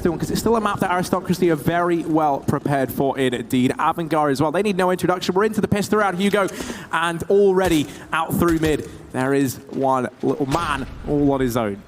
because it's still a map that Aristocracy are very well prepared for indeed. Avangar as well. They need no introduction. We're into the pistol round, Hugo, and already out through mid, there is one little man all on his own.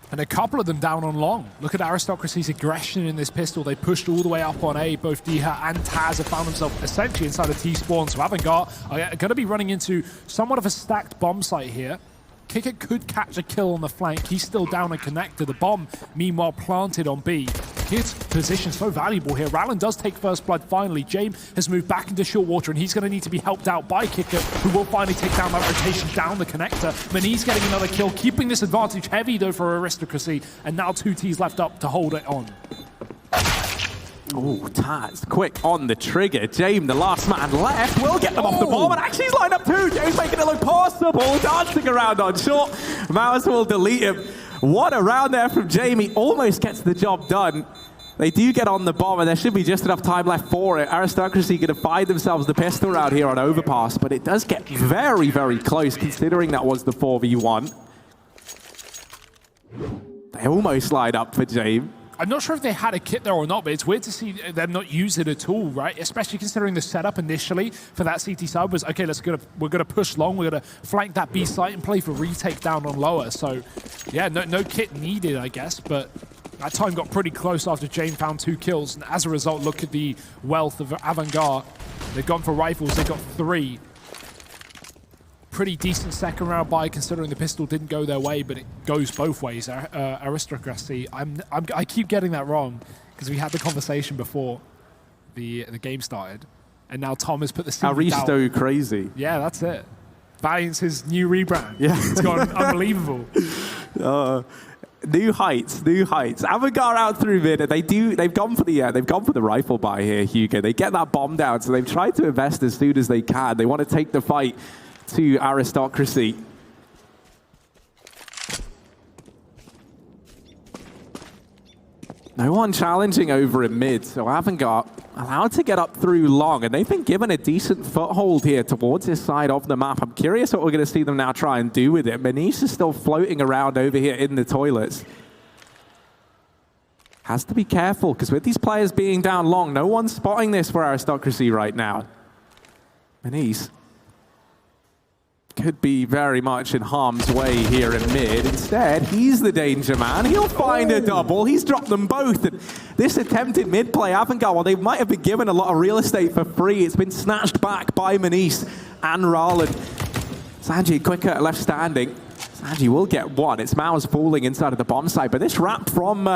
And a couple of them down on long. Look at Aristocracy's aggression in this pistol. They pushed all the way up on A. Both DreamHack and Taz have found themselves essentially inside a T-spawn. So Avangar are going to be running into somewhat of a stacked bomb site here. Kicker could catch a kill on the flank. He's still down and connected. The bomb, meanwhile, planted on B. His position so valuable here. Rallen does take first blood finally. James has moved back into short water, and he's going to need to be helped out by Kicker, who will finally take down that rotation down the connector. Manise getting another kill, keeping this advantage heavy, though, for Aristocracy. And now 2 Ts left up to hold it on. Oh, Taz, quick on the trigger. James, the last man left, will get them off the bomb, and actually he's lined up too. James making it look possible, dancing around on short. Mouse will delete him. What a round there from Jamie, almost gets the job done. They do get on the bomb, and there should be just enough time left for it. Aristocracy going to find themselves the pistol round here on Overpass, but it does get very, very close, considering that was the 4v1. They almost lined up for James. I'm not sure if they had a kit there or not, but it's weird to see them not use it at all, right? Especially considering the setup initially for that CT side was, okay, we're gonna push long, we're gonna flank that B site and play for retake down on lower. So, yeah, no kit needed, I guess, but that time got pretty close after Jane found 2 kills, and as a result, look at the wealth of Avangar. They've gone for rifles, they got 3. Pretty decent second round buy considering the pistol didn't go their way, but it goes both ways. Aristocracy. I keep getting that wrong because we had the conversation before the game started, and now Tom has put the Aristocracy. Yeah, that's it. Valiant's his new rebrand. Yeah, it's gone unbelievable. New heights, new heights. Avangar out through mid, and they've gone for the rifle buy here, Hugo. They get that bomb down, so they've tried to invest as soon as they can. They want to take the fight to Aristocracy. No one challenging over in mid, so Avangar allowed to get up through long, and they've been given a decent foothold here towards this side of the map. I'm curious what we're going to see them now try and do with it. Manise is still floating around over here in the toilets. Has to be careful, because with these players being down long, no one's spotting this for Aristocracy right now. Manise could be very much in harm's way here in mid. Instead, he's the danger man. He'll find a double. He's dropped them both. And this attempted mid play, Avangar, while they might have been given a lot of real estate for free, it's been snatched back by Manise and Rallen. Sanji quicker left standing. Sanji will get one. It's Mao's falling inside of the bomb site, but this wrap from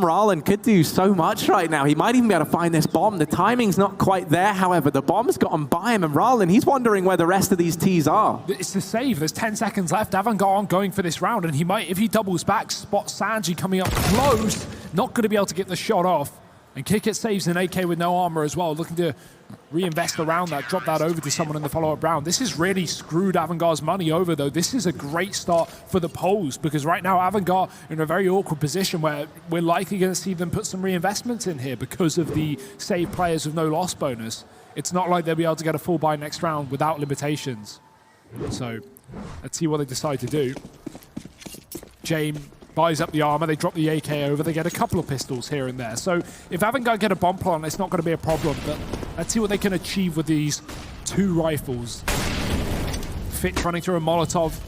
Rallen could do so much right now. He might even be able to find this bomb. The timing's not quite there, however. The bomb's gotten by him, and Rallen, he's wondering where the rest of these Ts are. It's the save. There's 10 seconds left. Avangar going for this round, and he might, if he doubles back, spot Sanji coming up close. Not going to be able to get the shot off. And Kickit saves an AK with no armor as well, looking to reinvest around that, drop that over to someone in the follow-up round. This has really screwed Avangar's money over, though. This is a great start for the polls, because right now Avangar in a very awkward position where we're likely going to see them put some reinvestments in here because of the save players with no loss bonus. It's not like they'll be able to get a full buy next round without limitations. So let's see what they decide to do. James buys up the armor, they drop the AK over, they get a couple of pistols here and there. So if Avangar get a bomb plant, it's not going to be a problem, but let's see what they can achieve with these 2 rifles. Fitch running through a Molotov.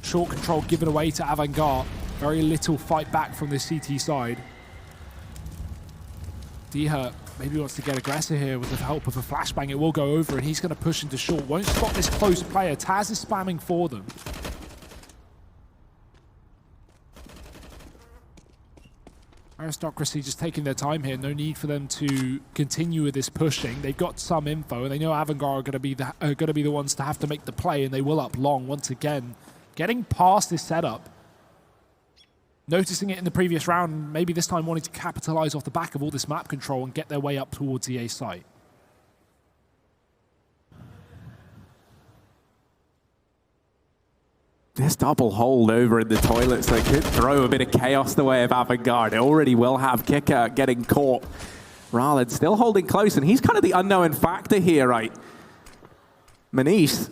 Short control given away to Avangar. Very little fight back from this CT side. DreamHack maybe wants to get aggressive here with the help of a flashbang. It will go over, and he's going to push into short. Won't spot this close player. Taz is spamming for them. Aristocracy just taking their time here. No need for them to continue with this pushing. They've got some info, and they know Avangar are going to be the ones to have to make the play, and they will up long once again. Getting past this setup. Noticing it in the previous round, maybe this time wanting to capitalize off the back of all this map control and get their way up towards the A site. This double hold over in the toilets that could throw a bit of chaos the way of Avangar. It already will have Kicker getting caught. Rallen still holding close, and he's kind of the unknown factor here, right? Manise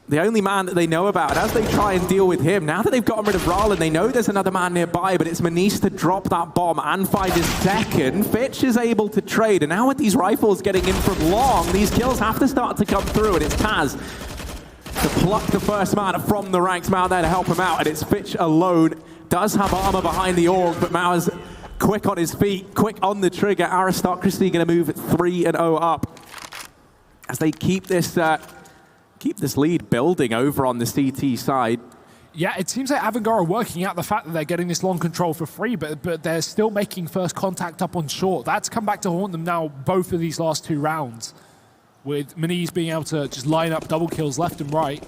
the only man that they know about. And as they try and deal with him, now that they've gotten rid of Rallen, they know there's another man nearby, but it's Manish to drop that bomb and find his second. Fitch is able to trade, and now with these rifles getting in from long, these kills have to start to come through, and it's Taz to pluck the first man from the ranks. Mao there to help him out, and it's Fitch alone. Does have armor behind the org, but Mao is quick on his feet, quick on the trigger. Aristocracy going to move 3-0 up as they keep this lead building over on the CT side. Yeah, it seems like Avangar are working out the fact that they're getting this long control for free, but they're still making first contact up on short. That's come back to haunt them now both of these last 2 rounds, with Maniz being able to just line up double kills left and right.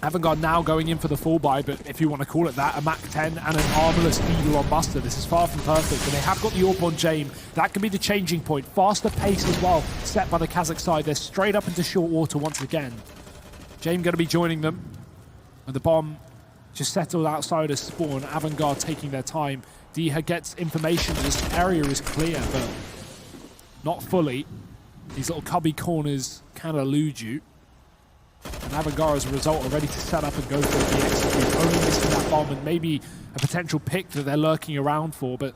Avangar now going in for the full buy, but if you want to call it that, a Mach 10 and an armorless Eagle on Buster. This is far from perfect, but they have got the AWP on Jame. That can be the changing point. Faster pace as well, set by the Kazakh side. They're straight up into short water once again. Jame going to be joining them. And the bomb just settled outside of spawn. Avangar taking their time. Diha gets information. This area is clear, but not fully. These little cubby corners can elude you. And Avangar, as a result, are ready to set up and go for the execute. Only missing that bomb and maybe a potential pick that they're lurking around for, but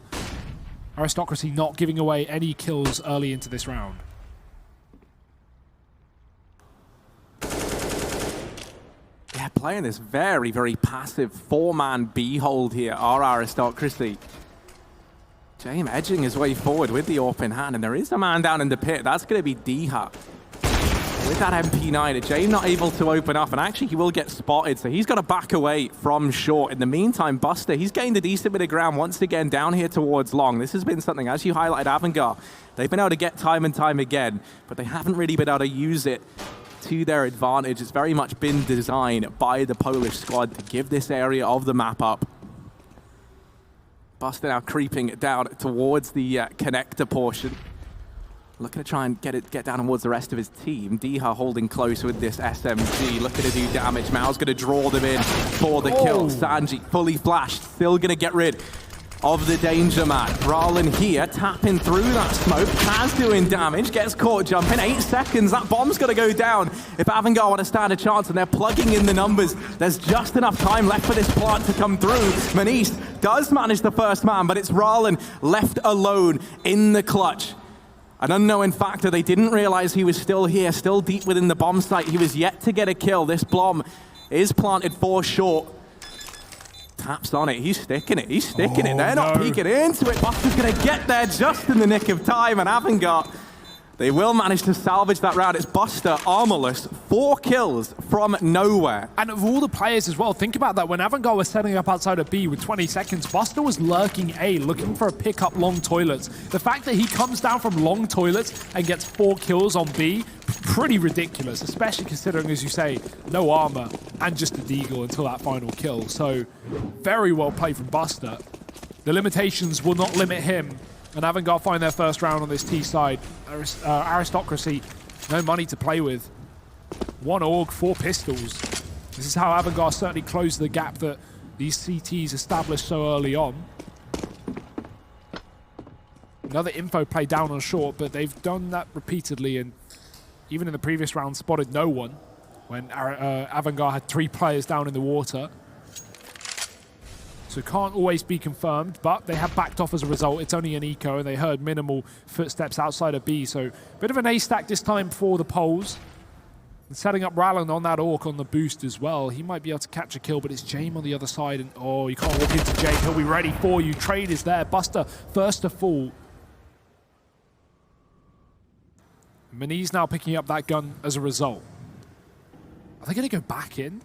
Aristocracy not giving away any kills early into this round. Yeah, playing this very, very passive 4-man B hold here are Aristocracy. Jame edging his way forward with the AWP in hand, and there is a man down in the pit. That's going to be Diha. With that MP9, Jame not able to open up, and actually he will get spotted, so he's got to back away from short. In the meantime, Buster, he's gained a decent bit of ground once again down here towards long. This has been something, as you highlighted, Avangar, they've been able to get time and time again, but they haven't really been able to use it to their advantage. It's very much been designed by the Polish squad to give this area of the map up. Buster now creeping down towards the connector portion. Looking to try and get down towards the rest of his team. Diha holding close with this SMG. Looking to do damage. Mao's going to draw them in for the kill. Sanji fully flashed. Still going to get rid of the danger man. Rallen here tapping through that smoke. Taz doing damage. Gets caught jumping. 8 seconds. That bomb's going to go down if Avangar want to stand a chance, and they're plugging in the numbers. There's just enough time left for this plant to come through. Manish does manage the first man, but it's Rallen left alone in the clutch. An unknown factor, they didn't realize he was still here, still deep within the bomb site. He was yet to get a kill. This bomb is planted for short. Taps on it, he's sticking it, They're not peeking into it. Buster's gonna get there just in the nick of time, and Avangar, they will manage to salvage that round. It's Buster, armorless, 4 kills from nowhere. And of all the players as well, think about that. When Avangar was setting up outside of B with 20 seconds, Buster was lurking A, looking for a pick up long toilets. The fact that he comes down from long toilets and gets 4 kills on B, pretty ridiculous, especially considering, as you say, no armor and just a deagle until that final kill. So very well played from Buster. The limitations will not limit him. And Avangar find their first round on this T side. Aristocracy, no money to play with. 1 AUG, 4 pistols. This is how Avangar certainly closed the gap that these CTs established so early on. Another info play down on short, but they've done that repeatedly, and even in the previous round spotted no one when Avangar had 3 players down in the water. So can't always be confirmed, but they have backed off as a result. It's only an eco, and they heard minimal footsteps outside of B. So a bit of an A stack this time for the Poles. And setting up Rallen on that Orc on the boost as well. He might be able to catch a kill, but it's Jame on the other side. And oh, you can't walk into Jame. He'll be ready for you. Trade is there. Buster first to fall. Mani's now picking up that gun as a result. Are they going to go back in?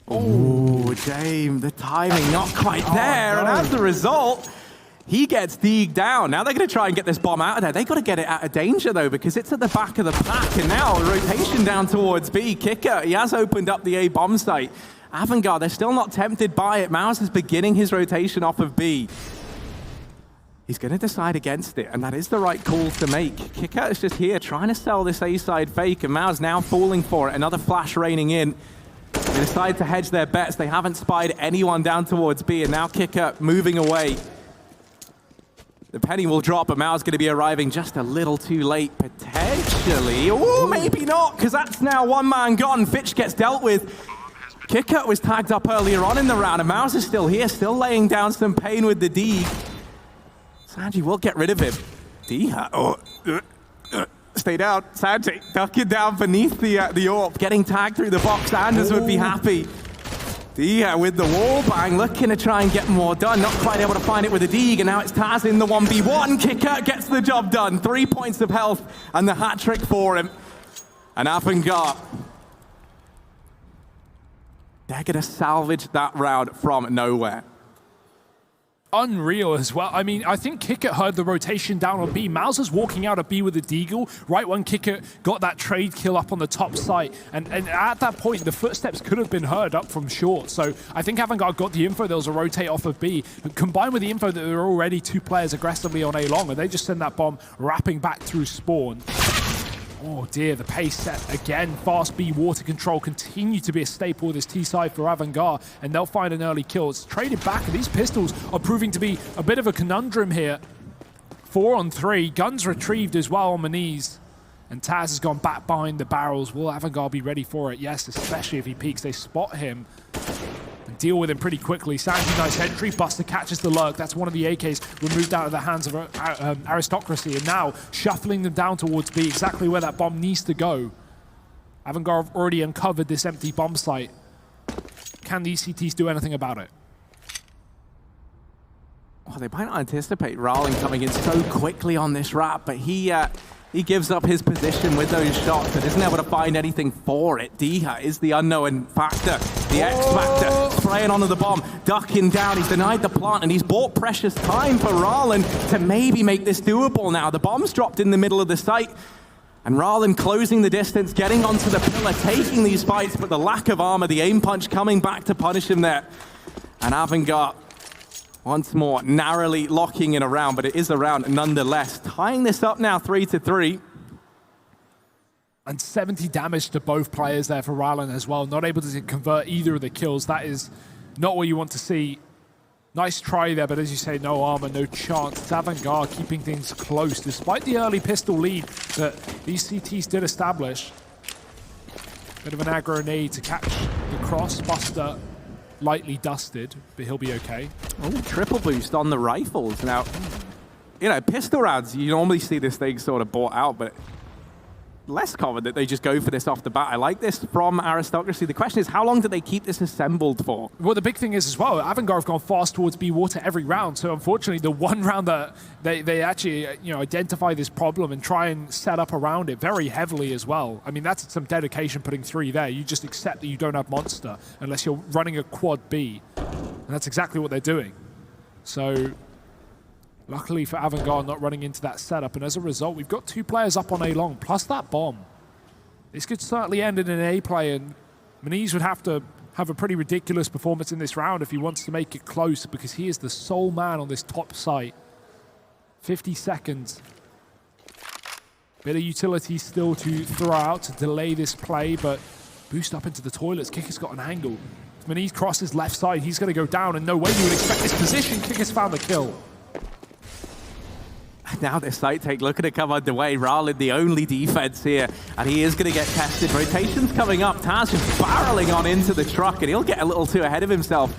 Oh, Jame, the timing not quite there, and as a result, he gets digged down. Now they're going to try and get this bomb out of there. They've got to get it out of danger, though, because it's at the back of the pack, and now a rotation down towards B. Kicker, he has opened up the A bomb site. Avangar, they're still not tempted by it. Maus is beginning his rotation off of B. He's going to decide against it, and that is the right call to make. Kicker is just here trying to sell this A-side fake, and Maus now falling for it. Another flash raining in. They decide to hedge their bets. They haven't spied anyone down towards B, and now Kicker moving away. The penny will drop, but Mao's going to be arriving just a little too late, potentially. Oh, maybe not, because that's now one man gone. Fitch gets dealt with. Kicker was tagged up earlier on in the round, and Maus is still here, still laying down some pain with the D. Sanji will get rid of him. D, stay down. Sanji ducking down beneath the AWP, getting tagged through the box. Anders would be happy. D with the wall bang, looking to try and get more done. Not quite able to find it with the Deeg, and now it's Taz in the 1v1. Kicker gets the job done. 3 points of health, and the hat trick for him. And Avangar, they're going to salvage that round from nowhere. Unreal as well. I mean, I think Kicker heard the rotation down on B. Mauser's walking out of B with a Deagle right when Kicker got that trade kill up on the top site. And at that point, the footsteps could have been heard up from short. So I think Avangar got the info there was a rotate off of B, but combined with the info that there were already 2 players aggressively on A long, and they just send that bomb wrapping back through spawn. Oh dear, the pace set again. Fast B water control continue to be a staple of this T side for Avangar, and they'll find an early kill. It's traded back, and these pistols are proving to be a bit of a conundrum here. 4 on 3, guns retrieved as well on Maniz, and Taz has gone back behind the barrels. Will Avangar be ready for it? Yes, especially if he peeks. They spot him and deal with him pretty quickly. Sanji, nice entry. Buster catches the lurk. That's one of the AKs removed out of the hands of Aristocracy, and now shuffling them down towards B, exactly where that bomb needs to go. Avangar have already uncovered this empty bomb site. Can these CTs do anything about it? Oh, they might not anticipate Rowling coming in so quickly on this wrap, but he gives up his position with those shots and isn't able to find anything for it. Diha is the unknown factor, the X factor, spraying onto the bomb, ducking down. He's denied the plant, and he's bought precious time for Rowling to maybe make this doable now. The bomb's dropped in the middle of the site, and Rowling closing the distance, getting onto the pillar, taking these fights, but the lack of armor, the aim punch coming back to punish him there. And Avangar once more, narrowly locking in a round, but it is a round nonetheless. Tying this up now 3-3. And 70 damage to both players there for Rylan as well. Not able to convert either of the kills. That is not what you want to see. Nice try there, but as you say, no armor, no chance. It's Avangar keeping things close, despite the early pistol lead that these CTs did establish. Bit of an aggro nade to catch the cross. Buster lightly dusted, but he'll be okay. Oh, triple boost on the rifles. Now, you know, pistol rounds, you normally see this thing sort of bought out, but less common that they just go for this off the bat. I like this from Aristocracy. The question is, how long do they keep this assembled for? Well, the big thing is as well, Avangar have gone fast towards B water every round. So unfortunately, the one round that they actually identify this problem and try and set up around it very heavily as well. I mean, that's some dedication putting 3 there. You just accept that you don't have monster unless you're running a quad B. And that's exactly what they're doing. So luckily for Avangar, not running into that setup, and as a result, we've got 2 players up on A long, plus that bomb. This could certainly end in an A play, and Maniz would have to have a pretty ridiculous performance in this round if he wants to make it close, because he is the sole man on this top site. 50 seconds. Bit of utility still to throw out to delay this play, but boost up into the toilets. Kicker's got an angle. If Maniz crosses left side, he's going to go down, and no way you would expect this position. Kicker's found the kill. Now this site take looking to come underway. Rowling the only defense here, and he is going to get tested. Rotation's coming up. Taz just barreling on into the truck, and he'll get a little too ahead of himself.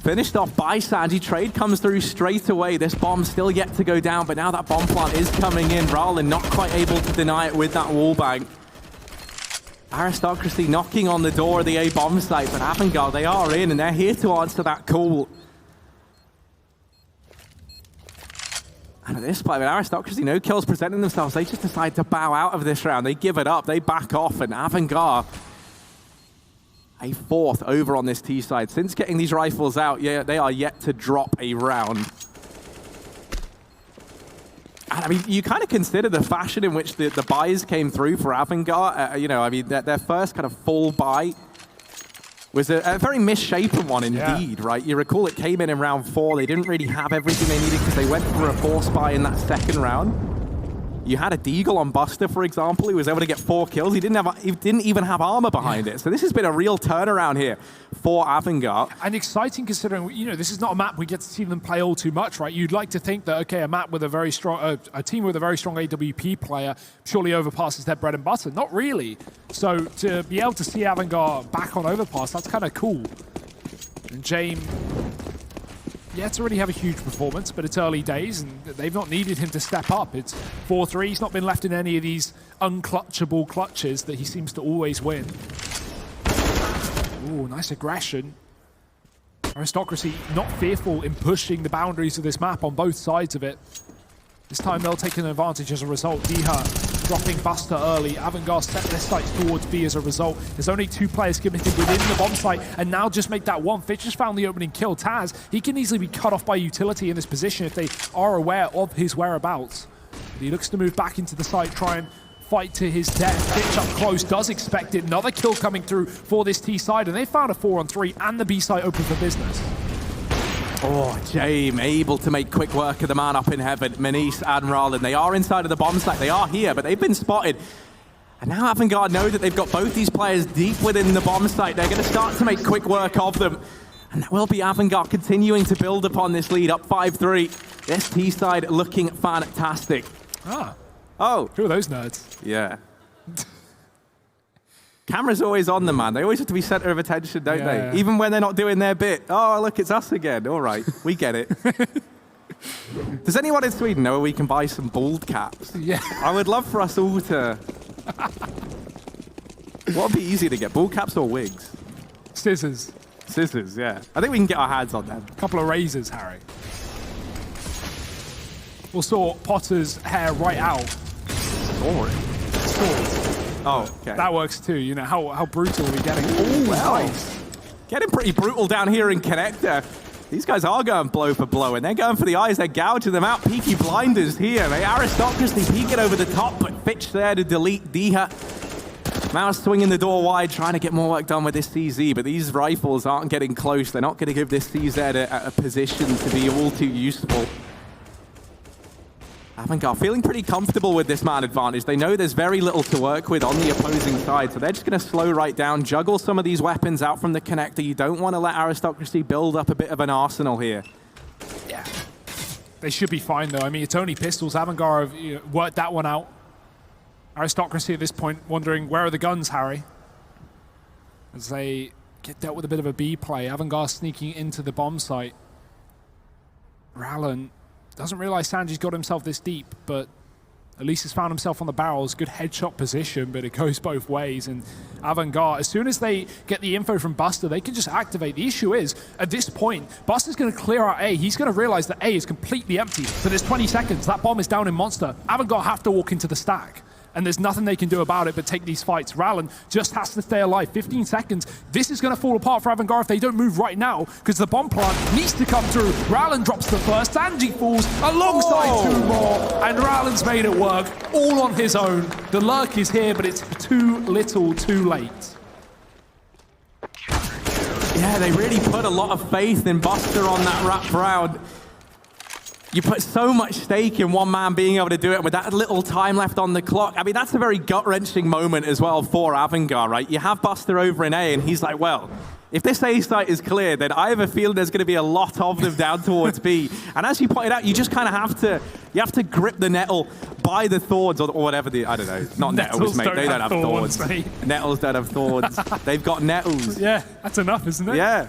Finished off by Sanji. Trade comes through straight away. This bomb still yet to go down, but now that bomb plant is coming in. Rowling not quite able to deny it with that wall bang. Aristocracy knocking on the door of the A bomb site, but Avangar, they are in, and they're here to answer that call. And at this point, with Aristocracy, no kills presenting themselves, they just decide to bow out of this round. They give it up, they back off, and Avangar, a 4th over on this T side. Since getting these rifles out, yeah, they are yet to drop a round. And I mean, you kind of consider the fashion in which the buys came through for Avangar. I mean, their first kind of full buy was a very misshapen one indeed, right? You recall it came in round 4. They didn't really have everything they needed because they went for a force buy in that second round. You had a Deagle on Buster, for example, who was able to get 4 kills. He didn't even have armor behind it. So this has been a real turnaround here for Avangar. And exciting considering, you know, this is not a map we get to see them play all too much, right? You'd like to think that, okay, a map with a very strong, a team with a very strong AWP player, surely Overpass is their bread and butter. Not really. So to be able to see Avangar back on Overpass, that's kind of cool. And James, yeah, to really have a huge performance, but it's early days, and they've not needed him to step up. It's 4-3. He's not been left in any of these unclutchable clutches that he seems to always win. Ooh, nice aggression. Aristocracy not fearful in pushing the boundaries of this map on both sides of it. This time they'll take an advantage as a result. DreamHack dropping Buster early. Avangar set their sights towards B as a result. There's only 2 players committed within the bomb site, and now just make that one. Fitch just found the opening kill. Taz, he can easily be cut off by utility in this position if they are aware of his whereabouts. But he looks to move back into the site, try and fight to his death. Fitch up close, does expect it. Another kill coming through for this T side, and they found a 4-on-3 and the B site open for business. Oh, James able to make quick work of the man up in heaven. Manish and Rallen, they are inside of the bomb site. They are here, but they've been spotted. And now Avangar know that they've got both these players deep within the bomb site. They're going to start to make quick work of them. And that will be Avangar continuing to build upon this lead, up 5-3. This T side looking fantastic. Ah. Oh. Who are those nerds? Yeah. Camera's always on them, man. They always have to be center of attention, don't they? Even when they're not doing their bit. Oh, look, it's us again. All right, we get it. Does anyone in Sweden know where we can buy some bald caps? Yeah. I would love for us all to... What would be easier to get, bald caps or wigs? Scissors. Scissors, yeah. I think we can get our hands on them. A couple of razors, Harry. We'll sort Potter's hair right out. Sword? Sword. Oh, okay. That works too. You know, how brutal are we getting? Oh, well. Nice. Getting pretty brutal down here in Connector. These guys are going blow for blow, and they're going for the eyes. They're gouging them out. Peaky blinders here. Aristocracy peeking over the top, but Fitch there to delete Diha. Mouse swinging the door wide, trying to get more work done with this CZ, but these rifles aren't getting close. They're not going to give this CZ a position to be all too useful. Avangar feeling pretty comfortable with this man advantage. They know there's very little to work with on the opposing side, so they're just going to slow right down, juggle some of these weapons out from the connector. You don't want to let Aristocracy build up a bit of an arsenal here. Yeah. They should be fine, though. I mean, it's only pistols. Avangar have worked that one out. Aristocracy at this point wondering, where are the guns, Harry? As they get dealt with a bit of a B play. Avangar sneaking into the bomb site. Rallen doesn't realize Sanji's got himself this deep, but at least he's found himself on the barrels. Good headshot position, but it goes both ways. And Avangar, as soon as they get the info from Buster, they can just activate. The issue is, at this point, Buster's going to clear out A. He's going to realize that A is completely empty. But there's 20 seconds. That bomb is down in Monster. Avangar have to walk into the stack. And there's nothing they can do about it but take these fights. Rallen just has to stay alive. 15 seconds. This is going to fall apart for Avangar if they don't move right now, because the bomb plant needs to come through. Rallen drops the first. Sanji falls alongside 2 more. And Rallen's made it work all on his own. The lurk is here, but it's too little, too late. Yeah, they really put a lot of faith in Buster on that wrap round. You put so much stake in one man being able to do it with that little time left on the clock. I mean, that's a very gut-wrenching moment as well for Avangar, right? You have Buster over in A, and he's like, well, if this A site is clear, then I have a feeling there's going to be a lot of them down towards B. And as you pointed out, you just kind of have to grip the nettle by the thorns, or whatever the, I don't know, not nettles, mate. They don't have thorns. Nettles don't have thorns. They've got nettles. Yeah, that's enough, isn't it? Yeah.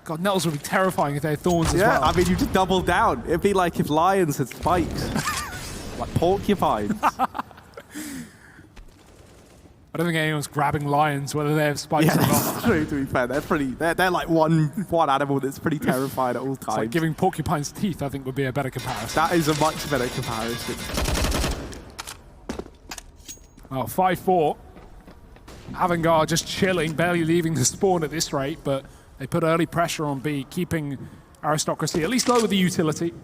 God, nettles would be terrifying if they had thorns as well. Yeah, I mean, you just double down. It'd be like if lions had spikes. Like porcupines. I don't think anyone's grabbing lions, whether they have spikes or not. That's true, to be fair. They're like one animal that's pretty terrified at all times. It's like giving porcupines teeth, I think, would be a better comparison. That is a much better comparison. Oh, 5-4. Avangar just chilling, barely leaving the spawn at this rate, but they put early pressure on B, keeping Aristocracy at least low with the utility.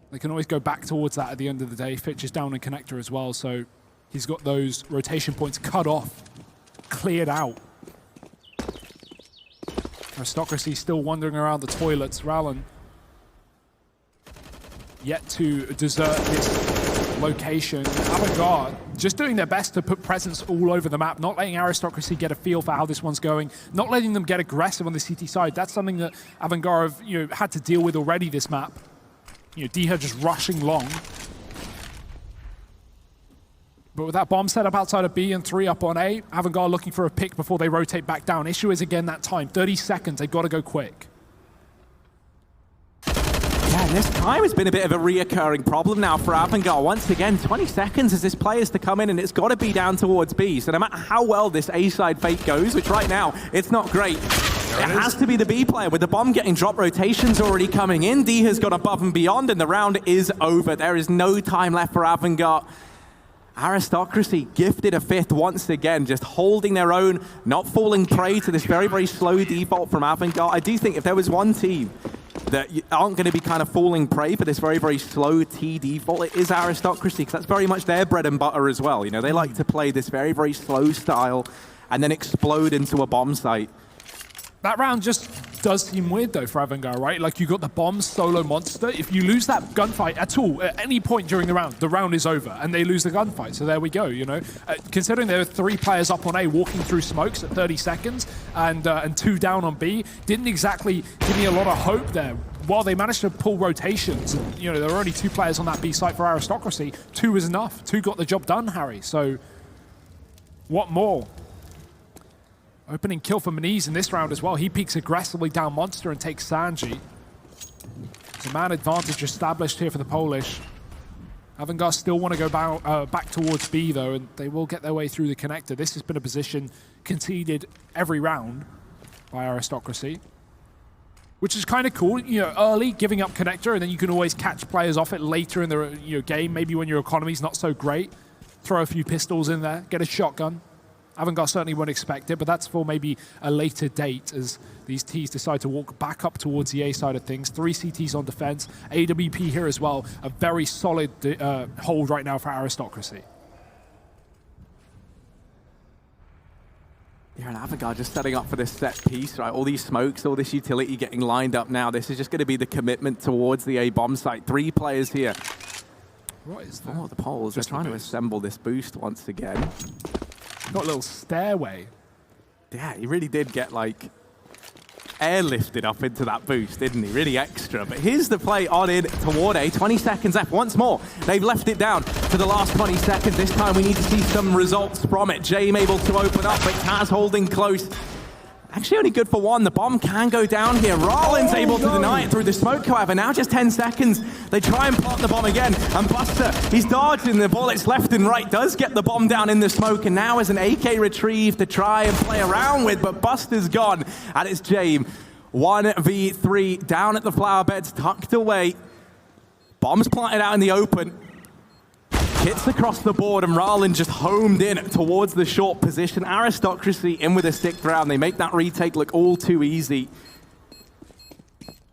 They can always go back towards that at the end of the day. Fitch is down in connector as well, so he's got those rotation points cut off, cleared out. Aristocracy still wandering around the toilets. Rallen yet to desert this location. Avangar just doing their best to put presence all over the map, not letting Aristocracy get a feel for how this one's going, not letting them get aggressive on the CT side. That's something that Avangar have had to deal with already this map. DreamHack just rushing long. But with that bomb set up outside of B and 3 up on A, Avangar looking for a pick before they rotate back down. Issue is again that time, 30 seconds, they've got to go quick. Yeah, and this time has been a bit of a reoccurring problem now for Avangar. Once again, 20 seconds as this players to come in, and it's got to be down towards B. So no matter how well this A-side fake goes, which right now, it's not great, it has to be the B player. With the bomb getting dropped, rotations already coming in. D has gone above and beyond, and the round is over. There is no time left for Avangar. Aristocracy gifted a fifth once again, just holding their own, not falling prey to this very, very slow default from Avangar. I do think if there was one team that aren't going to be kind of falling prey for this very, very slow T default, it is Aristocracy, because that's very much their bread and butter as well. They like to play this very, very slow style and then explode into a bomb site. That round just does seem weird though for Avangar, right? Like you got the bomb solo monster. If you lose that gunfight at all, at any point during the round is over and they lose the gunfight. So there we go, Considering there were 3 players up on A walking through smokes at 30 seconds and 2 down on B, didn't exactly give me a lot of hope there. While they managed to pull rotations, and, there were only 2 players on that B site for Aristocracy, 2 was enough. 2 got the job done, Harry. So what more? Opening kill for Maniz in this round as well. He peeks aggressively down Monster and takes Sanji. There's a man advantage established here for the Polish. Avangar still want to go back towards B though, and they will get their way through the connector. This has been a position conceded every round by Aristocracy, which is kind of cool. Early giving up connector, and then you can always catch players off it later in the game. Maybe when your economy's not so great, throw a few pistols in there, get a shotgun. Avangar certainly won't expect it, but that's for maybe a later date as these Ts decide to walk back up towards the A side of things. 3 CTs on defense. AWP here as well. A very solid hold right now for Aristocracy. Yeah, and Avangar just setting up for this set piece, right? All these smokes, all this utility getting lined up now. This is just going to be the commitment towards the A bomb site. 3 players here. What is that? Oh, the Poles are trying to assemble this boost once again. Got a little stairway. Yeah, he really did get, airlifted up into that boost, didn't he? Really extra. But here's the play on in toward A. 20 seconds left. Once more, they've left it down to the last 20 seconds. This time we need to see some results from it. Jame able to open up, but Kaz holding close. Actually only good for 1. The bomb can go down here. Rollins able to deny it through the smoke, however. Now just 10 seconds. They try and plant the bomb again. And Buster, he's dodging the bullets left and right. Does get the bomb down in the smoke. And now is an AK retrieve to try and play around with. But Buster's gone. And it's Jame. 1v3 down at the flower beds, tucked away. Bombs planted out in the open. Hits across the board, and Ralin just homed in towards the short position. Aristocracy in with a stick round. They make that retake look all too easy.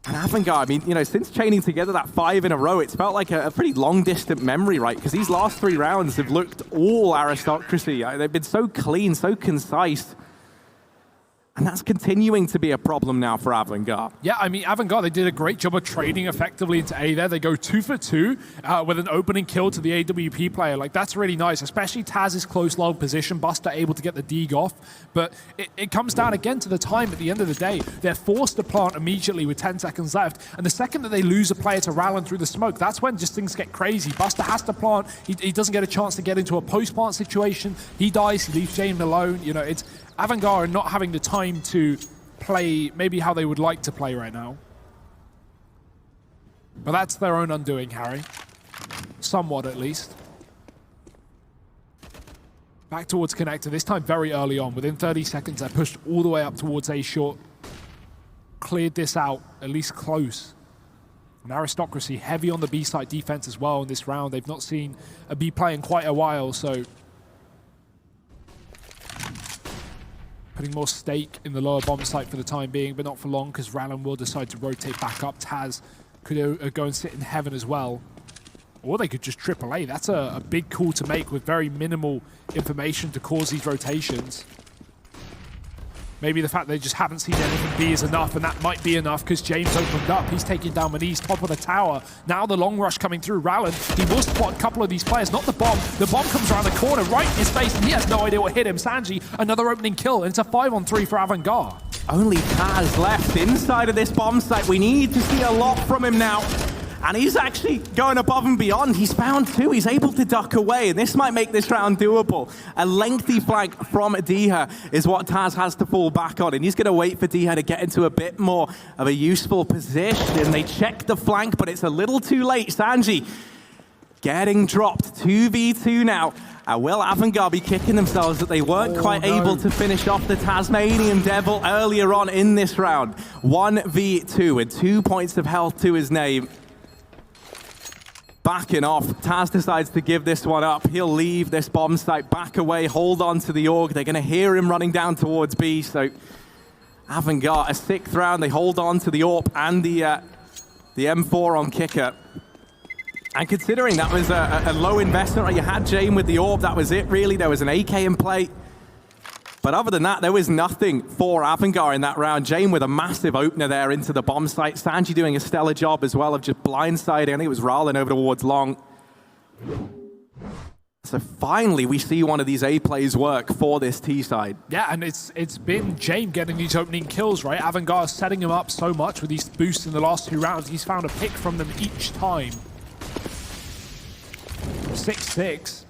And Avangar, since chaining together that 5 in a row, it's felt like a pretty long-distant memory, right? Because these last 3 rounds have looked all Aristocracy. They've been so clean, so concise. And that's continuing to be a problem now for Avangar. Yeah, Avangar, they did a great job of trading effectively into A there. They go 2 for 2 with an opening kill to the AWP player. That's really nice, especially Taz's close long position. Buster able to get the dig off. But it comes down again to the time at the end of the day. They're forced to plant immediately with 10 seconds left. And the second that they lose a player to Ralin through the smoke, that's when just things get crazy. Buster has to plant. He doesn't get a chance to get into a post-plant situation. He dies. He leaves James alone. It's Avangar are not having the time to play maybe how they would like to play right now. But that's their own undoing, Harry. Somewhat, at least. Back towards connector, this time very early on. Within 30 seconds, they pushed all the way up towards A short. Cleared this out, at least close. And Aristocracy heavy on the B site defense as well in this round. They've not seen a B play in quite a while, so putting more stake in the lower bomb site for the time being, but not for long, because Ralin will decide to rotate back up. Taz could go and sit in heaven as well. Or they could just AAA. That's a big call to make with very minimal information to cause these rotations. Maybe the fact they just haven't seen anything B is enough, and that might be enough because James opened up. He's taking down Maniz, top of the tower. Now the long rush coming through. Rallen, he will spot a couple of these players, not the bomb. The bomb comes around the corner, right in his face, and he has no idea what hit him. Sanji, another opening kill, and it's a 5-on-3 for Avangar. Only Taz left inside of this bomb site. We need to see a lot from him now. And he's actually going above and beyond. He's found two. He's able to duck away, and this might make this round doable. A lengthy flank from Diha is what Taz has to fall back on, and he's going to wait for Diha to get into a bit more of a useful position. They check the flank, but it's a little too late. Sanji getting dropped. 2v2 now. Will Avangar be kicking themselves that they weren't quite able to finish off the Tasmanian Devil earlier on in this round? 1v2 with 2 points of health to his name. Backing off, Taz decides to give this one up. He'll leave this bomb site, back away, hold on to the AUG. They're going to hear him running down towards B, so Avangar, a 6th round, they hold on to the AWP and the M4 on kicker. And considering that was a low investment, right? You had Jane with the AWP, that was it really. There was an AK in play. But other than that, there was nothing for Avangar in that round. Jane with a massive opener there into the bomb site. Sanji doing a stellar job as well of just blindsiding. I think it was Rallen over towards Long. So finally, we see one of these A plays work for this T side. Yeah, and it's been Jane getting these opening kills, right? Avangar setting him up so much with these boosts in the last 2 rounds. He's found a pick from them each time. 6-6.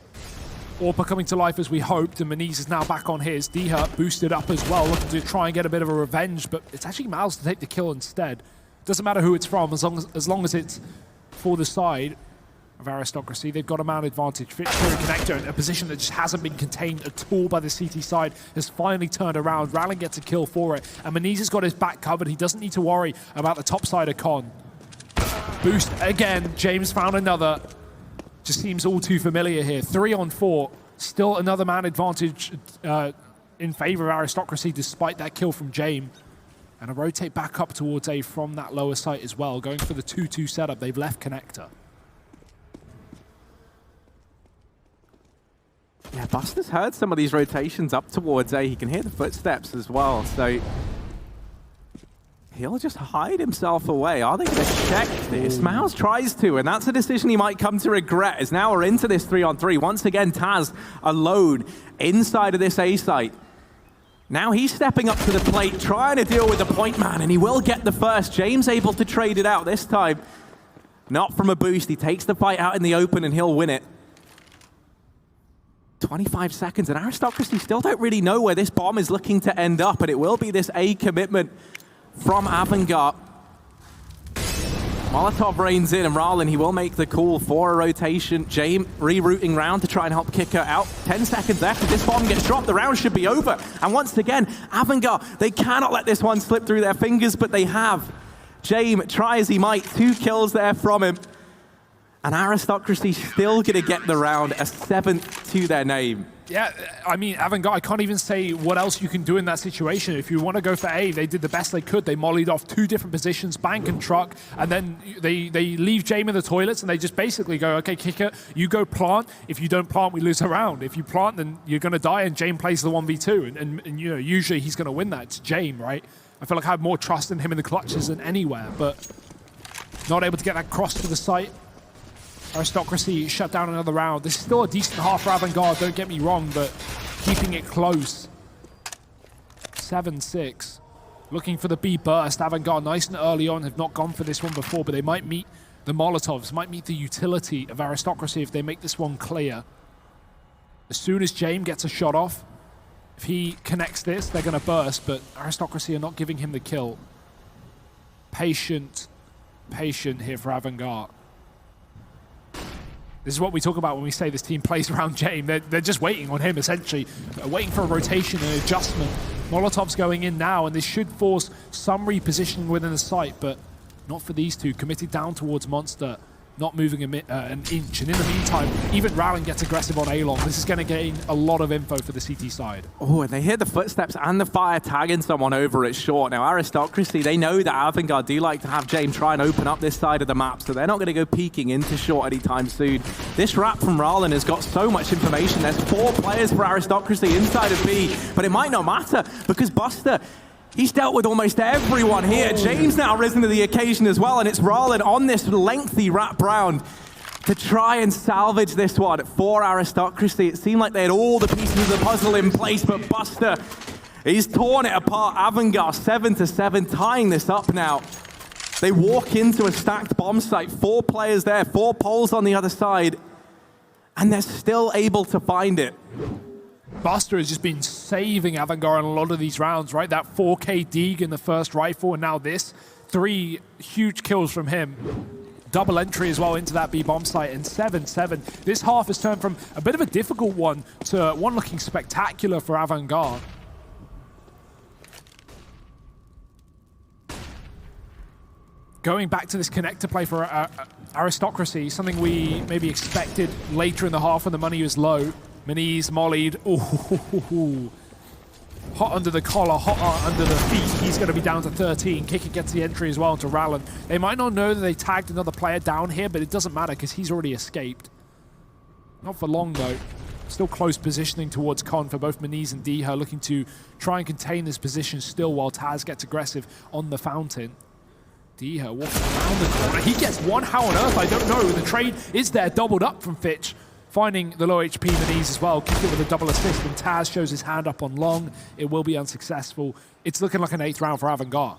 Orpa coming to life as we hoped, and Maniz is now back on his. Diha boosted up as well, looking to try and get a bit of a revenge, but it's actually Miles to take the kill instead. Doesn't matter who it's from, as long as it's for the side of Aristocracy. They've got a man advantage. Victory Connector in a position that just hasn't been contained at all by the CT side has finally turned around. Rallen gets a kill for it, and Maniz has got his back covered. He doesn't need to worry about the top side of Con. Boost again. James found another. Just seems all too familiar here. 3-on-4. Still another man advantage in favor of Aristocracy despite that kill from James. And a rotate back up towards A from that lower site as well. Going for the 2-2 setup. They've left connector. Yeah, Buster's heard some of these rotations up towards A. He can hear the footsteps as well. So he'll just hide himself away. Are they going to check this? Miles tries to, and that's a decision he might come to regret, as now we're into this 3-on-3. Once again, Taz alone inside of this A site. Now he's stepping up to the plate, trying to deal with the point man, and he will get the first. James able to trade it out this time. Not from a boost. He takes the fight out in the open, and he'll win it. 25 seconds, and Aristocracy still don't really know where this bomb is looking to end up, but it will be this A commitment from Avangar. Molotov reigns in, and Rallen, he will make the call for a rotation. James rerouting round to try and help kicker out. 10 seconds left. If this bomb gets dropped, the round should be over. And once again, Avangar, they cannot let this one slip through their fingers, but they have. James, try as he might, 2 kills there from him. And Aristocracy still going to get the round, a 7th to their name. Yeah, I mean, Avangar, I can't even say what else you can do in that situation. If you want to go for A, they did the best they could. They mollied off 2 different positions, bank and truck, and then they leave James in the toilets, and they just basically go, okay, kicker, you go plant. If you don't plant, we lose a round. If you plant, then you're going to die, and James plays the 1v2. And you know, usually he's going to win that. It's James, right? I feel like I have more trust in him in the clutches than anywhere, but not able to get that cross to the site. Aristocracy shut down another round. This is still a decent half for Avangar, don't get me wrong, but keeping it close. 7-6. Looking for the B burst. Avangar nice and early on, have not gone for this one before, but they might meet the Molotovs, might meet the utility of Aristocracy if they make this one clear. As soon as James gets a shot off, if he connects this, they're going to burst, but Aristocracy are not giving him the kill. Patient here for Avangar. This is what we talk about when we say this team plays around James. They're just waiting on him, essentially. Waiting for a rotation and adjustment. Molotov's going in now, and this should force some repositioning within the site, but not for these two. Committed down towards Monster. not moving an inch. And in the meantime, even Rowling gets aggressive on Alon. This is going to gain a lot of info for the CT side. Oh, and they hear the footsteps and the fire tagging someone over at short. Now, Aristocracy, they know that Avangar do like to have James try and open up this side of the map, so they're not going to go peeking into short anytime soon. This wrap from Rowling has got so much information. There's 4 players for Aristocracy inside of B, but it might not matter because Buster, he's dealt with almost everyone here. James now risen to the occasion as well, and it's Rowling on this lengthy wrap round to try and salvage this one for Aristocracy. It seemed like they had all the pieces of the puzzle in place, but Buster, he's torn it apart. Avangar 7-7, tying this up now. They walk into a stacked bomb site, 4 players there, 4 poles on the other side, and they're still able to find it. Buster has just been saving Avangar in a lot of these rounds, right? That 4K Deeg in the first rifle, and now this. 3 huge kills from him. Double entry as well into that B bomb site, and 7-7. This half has turned from a bit of a difficult one to one looking spectacular for Avangar. Going back to this connector play for Aristocracy, something we maybe expected later in the half when the money was low. Minis mollied. Ooh. Hot under the collar, hot under the feet. He's going to be down to 13. Kicker gets the entry as well into Rowland. They might not know that they tagged another player down here, but it doesn't matter because he's already escaped. Not for long, though. Still close positioning towards Con for both Minis and Deha, looking to try and contain this position still while Taz gets aggressive on the fountain. Deha walking around the corner. He gets one. How on earth? I don't know. The trade is there, doubled up from Fitch. Finding the low HP Minis as well. Kick it with a double assist, and Taz shows his hand up on long. It will be unsuccessful. It's looking like an 8th round for Avangar.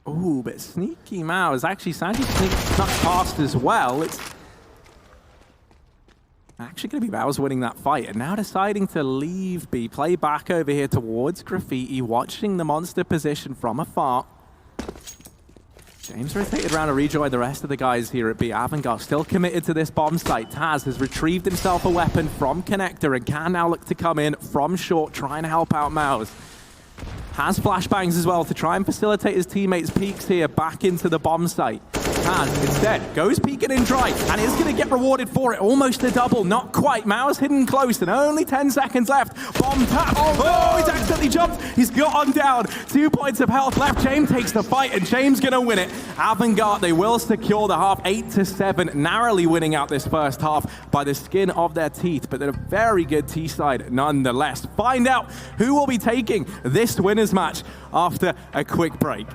Ooh, but sneaky Mouse. Actually, Sanji snuck past as well. It's actually going to be Mouse winning that fight, and now deciding to leave B. Play back over here towards Graffiti, watching the monster position from afar. James rotated around to rejoin the rest of the guys here at B. Avangar still committed to this bomb site. Taz has retrieved himself a weapon from Connector and can now look to come in from short, try and help out Mouse. Has flashbangs as well to try and facilitate his teammates' peeks here back into the bomb site. Taz instead goes peeking in dry and is going to get rewarded for it. Almost a double, not quite. Mouse hidden close and only 10 seconds left. Bomb tap. Oh, he's accidentally jumped. He's gone down. 2 points of health left. James takes the fight and James going to win it. Avangar, they will secure the half 8-7, narrowly winning out this first half by the skin of their teeth, but they're a very good T-side nonetheless. Find out who will be taking this winners match after a quick break.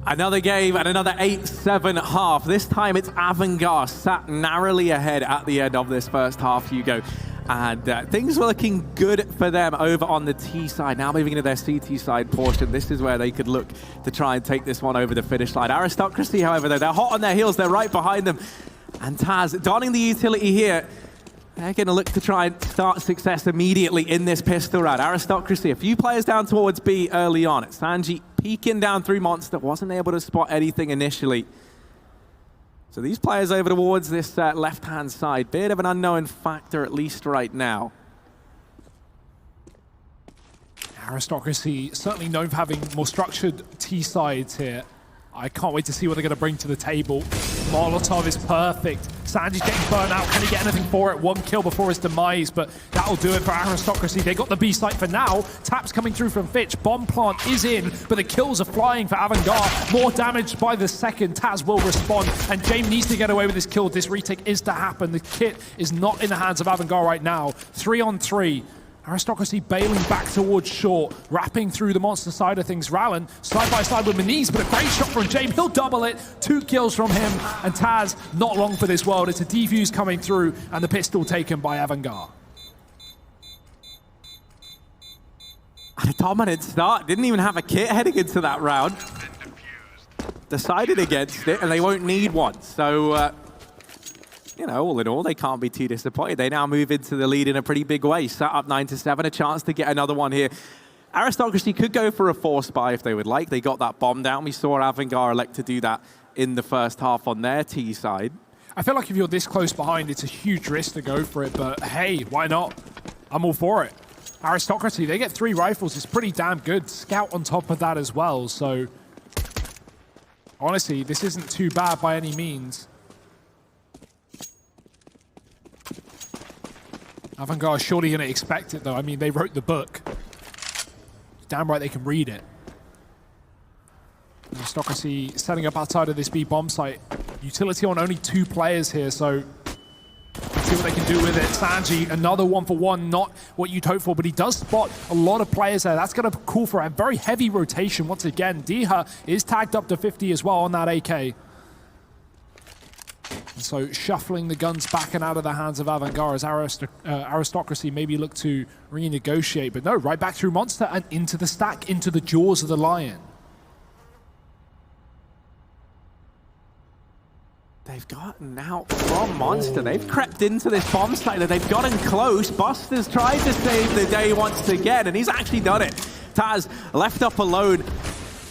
Another game and another 8-7 half. This time it's Avangar sat narrowly ahead at the end of this first half, Hugo. And things were looking good for them over on the T side. Now moving into their CT side portion, this is where they could look to try and take this one over the finish line. Aristocracy, however, they're hot on their heels. They're right behind them. And Taz donning the utility here. They're going to look to try and start success immediately in this pistol round. Aristocracy, a few players down towards B early on. Sanji peeking down through Monster, wasn't able to spot anything initially. So these players over towards this left-hand side, bit of an unknown factor at least right now. Aristocracy certainly known for having more structured T sides here. I can't wait to see what they're going to bring to the table. Molotov is perfect. Sanji's getting burnt out. Can he get anything for it? 1 kill before his demise, but that'll do it for Aristocracy. They got the B site for now. Taps coming through from Fitch. Bomb plant is in, but the kills are flying for Avangar. More damage by the second. Taz will respond, and James needs to get away with this kill. This retake is to happen. The kit is not in the hands of Avangar right now. 3-on-3. Aristocracy bailing back towards short, wrapping through the Monster side of things. Rallen side by side with Maniz, but a great shot from James. He'll double it. 2 kills from him, and Taz not long for this world. It's a defuse coming through, and the pistol taken by Avangar. And a dominant start. Didn't even have a kit heading into that round. Decided against it, and they won't need one. So, you know, all in all, they can't be too disappointed. They now move into the lead in a pretty big way. Set up 9-7, a chance to get another one here. Aristocracy could go for a force buy if they would like. They got that bomb down. We saw Avangar elect to do that in the first half on their T side. I feel like if you're this close behind, it's a huge risk to go for it, but hey, why not? I'm all for it. Aristocracy, they get 3 rifles. It's pretty damn good. Scout on top of that as well, so honestly, this isn't too bad by any means. Avangar is surely going to expect it, though. I mean, they wrote the book. Damn right they can read it. Aristocracy setting up outside of this B bomb site. Utility on only 2 players here, so let's see what they can do with it. Sanji, another 1-for-1, not what you'd hope for, but he does spot a lot of players there. That's going to call for a very heavy rotation once again. Diha is tagged up to 50 as well on that AK. And so shuffling the guns back and out of the hands of Avangar as Aristocracy maybe look to renegotiate. But no, right back through Monster and into the stack, into the jaws of the lion. They've gotten out from Monster. They've crept into this bomb site. They've gotten close. Buster's tried to save the day once again, and he's actually done it. Taz left up alone.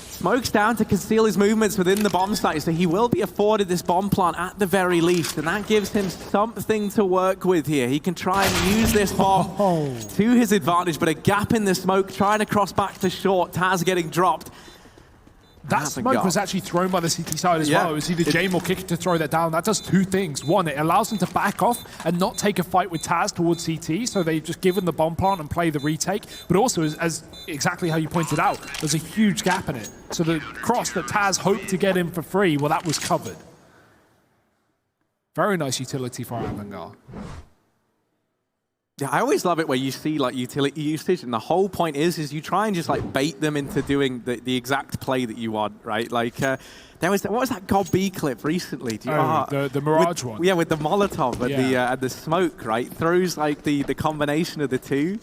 Smoke's down to conceal his movements within the bomb site, so he will be afforded this bomb plant at the very least, and that gives him something to work with here. He can try and use this bomb to his advantage, but a gap in the smoke, trying to cross back to short. Taz getting dropped. That smoke was actually thrown by the CT side as well. It was either James or Kick to throw that down. That does 2 things. One, it allows them to back off and not take a fight with Taz towards CT, so they've just given the bomb plant and play the retake. But also, as exactly how you pointed out, there's a huge gap in it. So the cross that Taz hoped to get in for free, well, that was covered. Very nice utility for Avangar. Yeah, I always love it where you see like utility usage, and the whole point is you try and just like bait them into doing the exact play that you want, right? Like there was, what was that God B clip recently? The Mirage one. Yeah, with the Molotov and the smoke, right? Throws like the combination of the two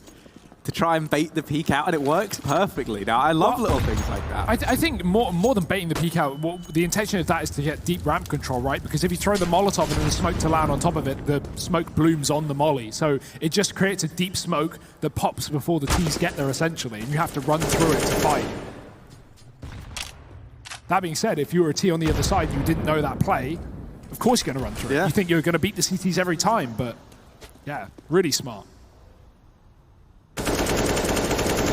to try and bait the peak out, and it works perfectly. Now, I love little things like that. I think more than baiting the peak out, the intention of that is to get deep ramp control, right? Because if you throw the Molotov and then the smoke to land on top of it, the smoke blooms on the molly. So it just creates a deep smoke that pops before the T's get there, essentially, and you have to run through it to fight. That being said, if you were a T on the other side, you didn't know that play, of course you're going to run through it. You think you're going to beat the CTs every time, but yeah, really smart.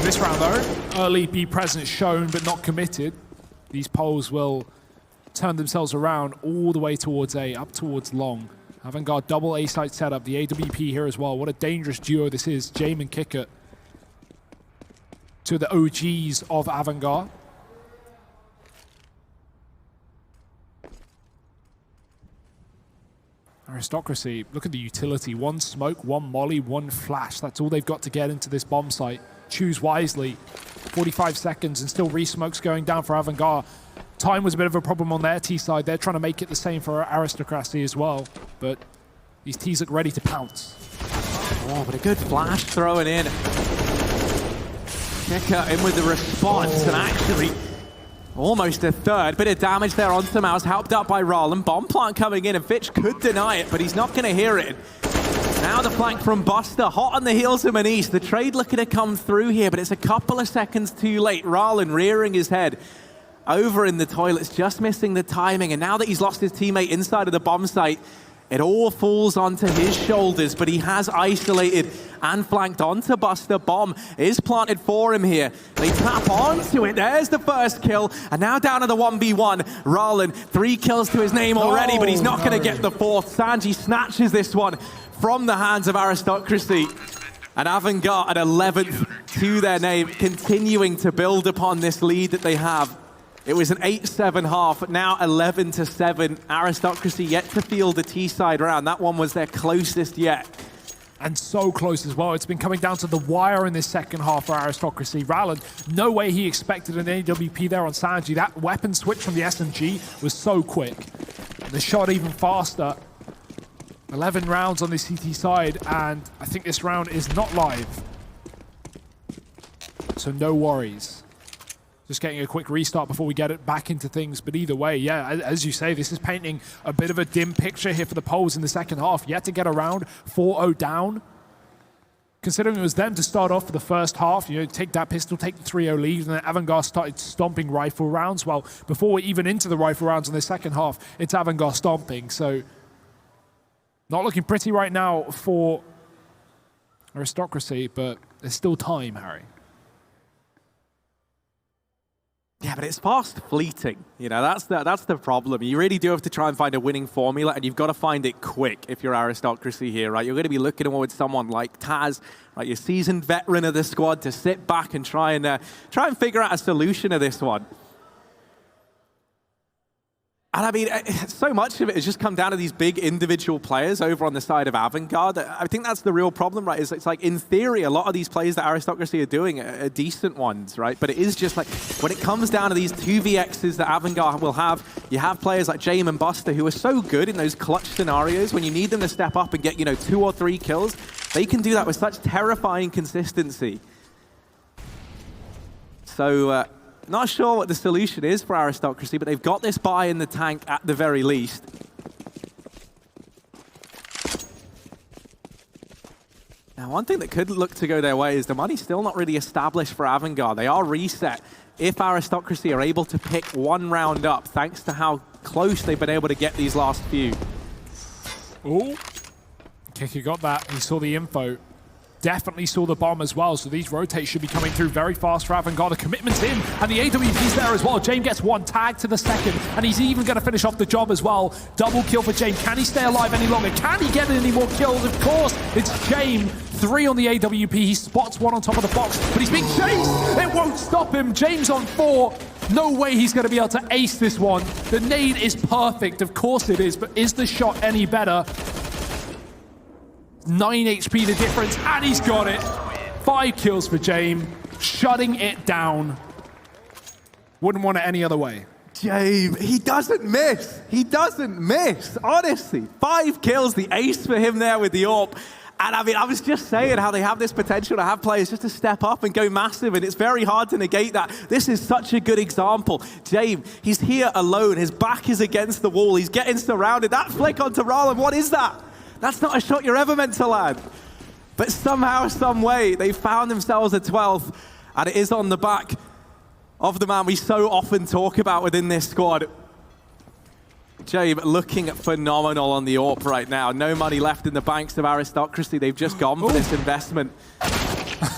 This round though, early B presence shown but not committed. These poles will turn themselves around all the way towards A, up towards long. Avangar double A site setup, the AWP here as well. What a dangerous duo this is, James and Kicker. To the OGs of Avangar. Aristocracy, look at the utility. 1 smoke, 1 molly, 1 flash. That's all they've got to get into this bomb site. Choose wisely. 45 seconds and still re-smokes going down for Avangar. Time was a bit of a problem on their T side. They're trying to make it the same for Aristocracy as well. But these T's look ready to pounce. Oh, but a good flash throwing in. Kicker in with the response, and actually almost a third. Bit of damage there onto Mouse, helped up by Rollin. Bomb plant coming in, and Fitch could deny it, but he's not going to hear it. Now the flank from Buster, hot on the heels of Manise. The trade looking to come through here, but it's a couple of seconds too late. Rollin rearing his head over in the toilets, just missing the timing. And now that he's lost his teammate inside of the bomb site, it all falls onto his shoulders, but he has isolated and flanked onto Buster. Bomb is planted for him here. They tap onto it. There's the first kill. And now down to the 1v1. Rollin, 3 kills to his name already, but he's not going to get the 4th. Sanji snatches this one from the hands of Aristocracy. And Avangar at 11th to their name, continuing to build upon this lead that they have. It was an 8-7 half, now 11-7. Aristocracy yet to field the T-side round. That one was their closest yet. And so close as well. It's been coming down to the wire in this second half for Aristocracy. Rallen, no way he expected an AWP there on Sanji. That weapon switch from the SMG was so quick. The shot even faster. 11 rounds on the CT side, and I think this round is not live. So no worries. Just getting a quick restart before we get it back into things. But either way, yeah, as you say, this is painting a bit of a dim picture here for the Poles in the second half. Yet to get around 4-0 down. Considering it was them to start off for the first half, you know, take that pistol, take the 3-0 lead, and then Avangar started stomping rifle rounds. Well, before we're even into the rifle rounds in the second half, it's Avangar stomping. So not looking pretty right now for Aristocracy, but there's still time, Harry. Yeah, but it's fast fleeting. You know, that's the problem. You really do have to try and find a winning formula, and you've got to find it quick if you're Aristocracy here, right? You're going to be looking towards someone like Taz, right, your seasoned veteran of the squad, to sit back and try and figure out a solution to this one. And I mean, so much of it has just come down to these big individual players over on the side of Avangar. I think that's the real problem, right? It's like, in theory, a lot of these plays that Aristocracy are doing are decent ones, right? But it is just like, when it comes down to these 2vx's that Avangar will have, you have players like James and Buster who are so good in those clutch scenarios. When you need them to step up and get, you know, 2 or 3 kills, they can do that with such terrifying consistency. So, not sure what the solution is for Aristocracy, but they've got this buy in the tank at the very least. Now, one thing that could look to go their way is the money's still not really established for Avangar. They are reset if Aristocracy are able to pick one round up, thanks to how close they've been able to get these last few. Oh, Kicker got that. He saw the info. Definitely saw the bomb as well, so these rotates should be coming through very fast for Avangar. The commitment's in, and the AWP's there as well. James gets one tag to the second, and he's even going to finish off the job as well. Double kill for James. Can he stay alive any longer? Can he get any more kills? Of course, it's James. 3 on the AWP. He spots 1 on top of the box, but he's being chased. It won't stop him. James on 4. No way he's going to be able to ace this one. The nade is perfect. Of course it is, but is the shot any better? 9 HP the difference, and he's got it. 5 kills for James, shutting it down. Wouldn't want it any other way. James, he doesn't miss. He doesn't miss, honestly. 5 kills, the ace for him there with the AWP. And I mean, I was just saying how they have this potential to have players just to step up and go massive, and it's very hard to negate that. This is such a good example. James, he's here alone. His back is against the wall. He's getting surrounded. That flick onto Rollin, what is that? That's not a shot you're ever meant to land. But somehow, some way, they found themselves a 12th, and it is on the back of the man we so often talk about within this squad. James looking phenomenal on the AWP right now. No money left in the banks of Aristocracy. They've just gone for this investment.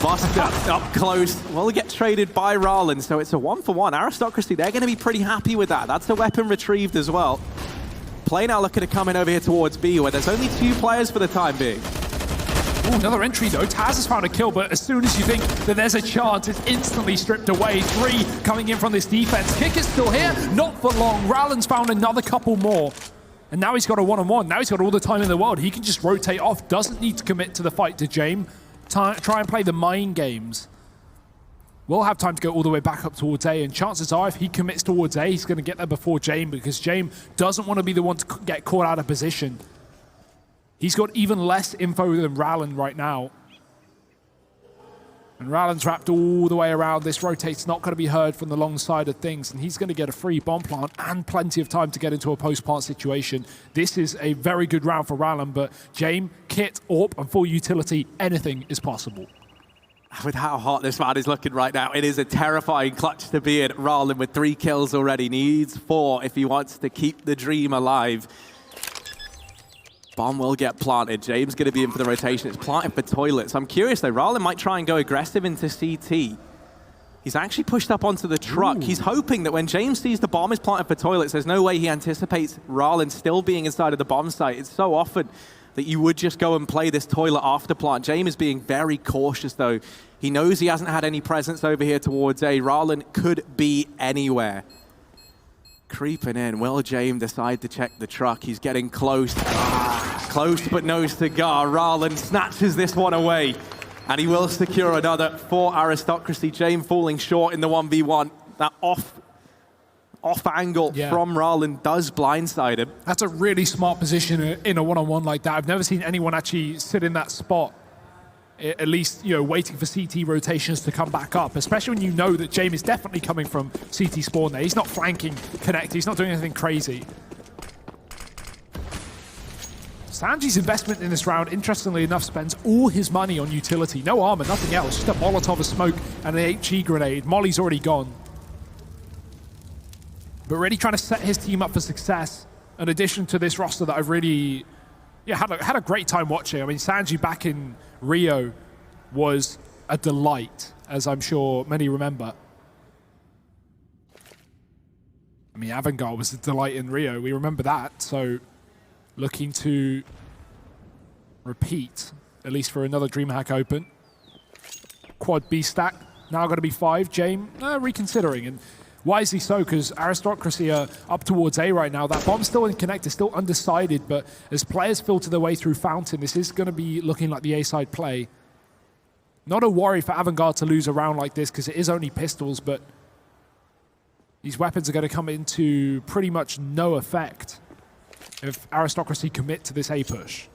Buster up close. Will get traded by Rollin, so it's a 1-for-1. Aristocracy, they're going to be pretty happy with that. That's a weapon retrieved as well. Play now looking to come in over here towards B, where there's only 2 players for the time being. Ooh, another entry though. Taz has found a kill, but as soon as you think that there's a chance, it's instantly stripped away. 3 coming in from this defense. Kick is still here, not for long. Rallen's found another couple more. And now he's got a 1-on-1. Now he's got all the time in the world. He can just rotate off, doesn't need to commit to the fight to James. Try and play the mind games. will have time to go all the way back up towards A, and chances are if he commits towards A, he's going to get there before Jame, because Jame doesn't want to be the one to get caught out of position. He's got even less info than Rallen right now. And Rallen's wrapped all the way around. This rotate's not going to be heard from the long side of things, and he's going to get a free bomb plant and plenty of time to get into a post-plant situation. This is a very good round for Rallen, but Jame, Kit, AWP, and full utility, anything is possible. With how hot this man is looking right now, it is a terrifying clutch to be in. Rallen with 3 kills already, needs 4 if he wants to keep the dream alive. Bomb will get planted. James going to be in for the rotation. It's planted for toilets. I'm curious though, Rallen might try and go aggressive into CT. He's actually pushed up onto the truck. Ooh. He's hoping that when James sees the bomb is planted for toilets, there's no way he anticipates Rallen still being inside of the bomb site. It's so often that you would just go and play this toilet after plant. James is being very cautious though. He knows he hasn't had any presence over here towards A. Rallen could be anywhere. Creeping in. Will James decide to check the truck? He's getting close. Close but no cigar. Rallen snatches this one away. And he will secure another for Aristocracy. James falling short in the 1v1. That off angle from Rallen does blindside him. That's a really smart position in a one-on-one like that. I've never seen anyone actually sit in that spot, at least, you know, waiting for CT rotations to come back up, especially when you know that James is definitely coming from CT spawn there. He's not flanking Connect, he's not doing anything crazy. Sanji's investment in this round, interestingly enough, spends all his money on utility. No armor, nothing else, just a Molotov, a smoke, and an HE grenade. Molly's already gone. But really trying to set his team up for success, in addition to this roster that I've really had a great time watching. I mean, Sanji back in Rio was a delight, as I'm sure many remember. I mean, Avangar was a delight in Rio. We remember that. So looking to repeat, at least for another DreamHack Open. Quad B stack, now going to be 5. Jame reconsidering, and wisely so, because Aristocracy are up towards A right now. That bomb's still in Connect, is still undecided, but as players filter their way through Fountain, this is going to be looking like the A-side play. Not a worry for Avangar to lose a round like this, because it is only pistols, but these weapons are going to come into pretty much no effect if Aristocracy commit to this A push.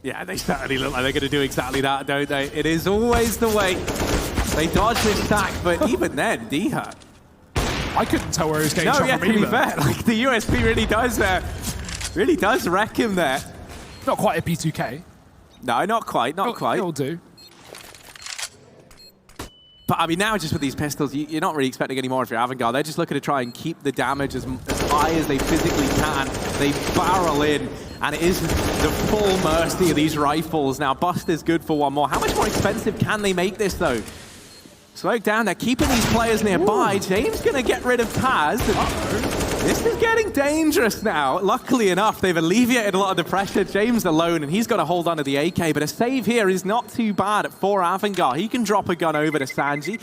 Yeah, they certainly look like they're going to do exactly that, don't they? It is always the way. They dodge this stack, but even then, DreamHack. I couldn't tell where he was getting shot from either. To be fair, like the USP really does wreck him there. Not quite a P2K. No, not quite, not quite. It'll do. But I mean, now just with these pistols, you're not really expecting any more if you're Avangar. They're just looking to try and keep the damage as high as they physically can. They barrel in, and it is the full mercy of these rifles. Now, Buster's good for one more. How much more expensive can they make this, though? Slow down, they're keeping these players nearby. Ooh. James going to get rid of Taz. This is getting dangerous now. Luckily enough, they've alleviated a lot of the pressure. James alone, and he's got to hold on to the AK, but a save here is not too bad for Avangar. He can drop a gun over to Sanji.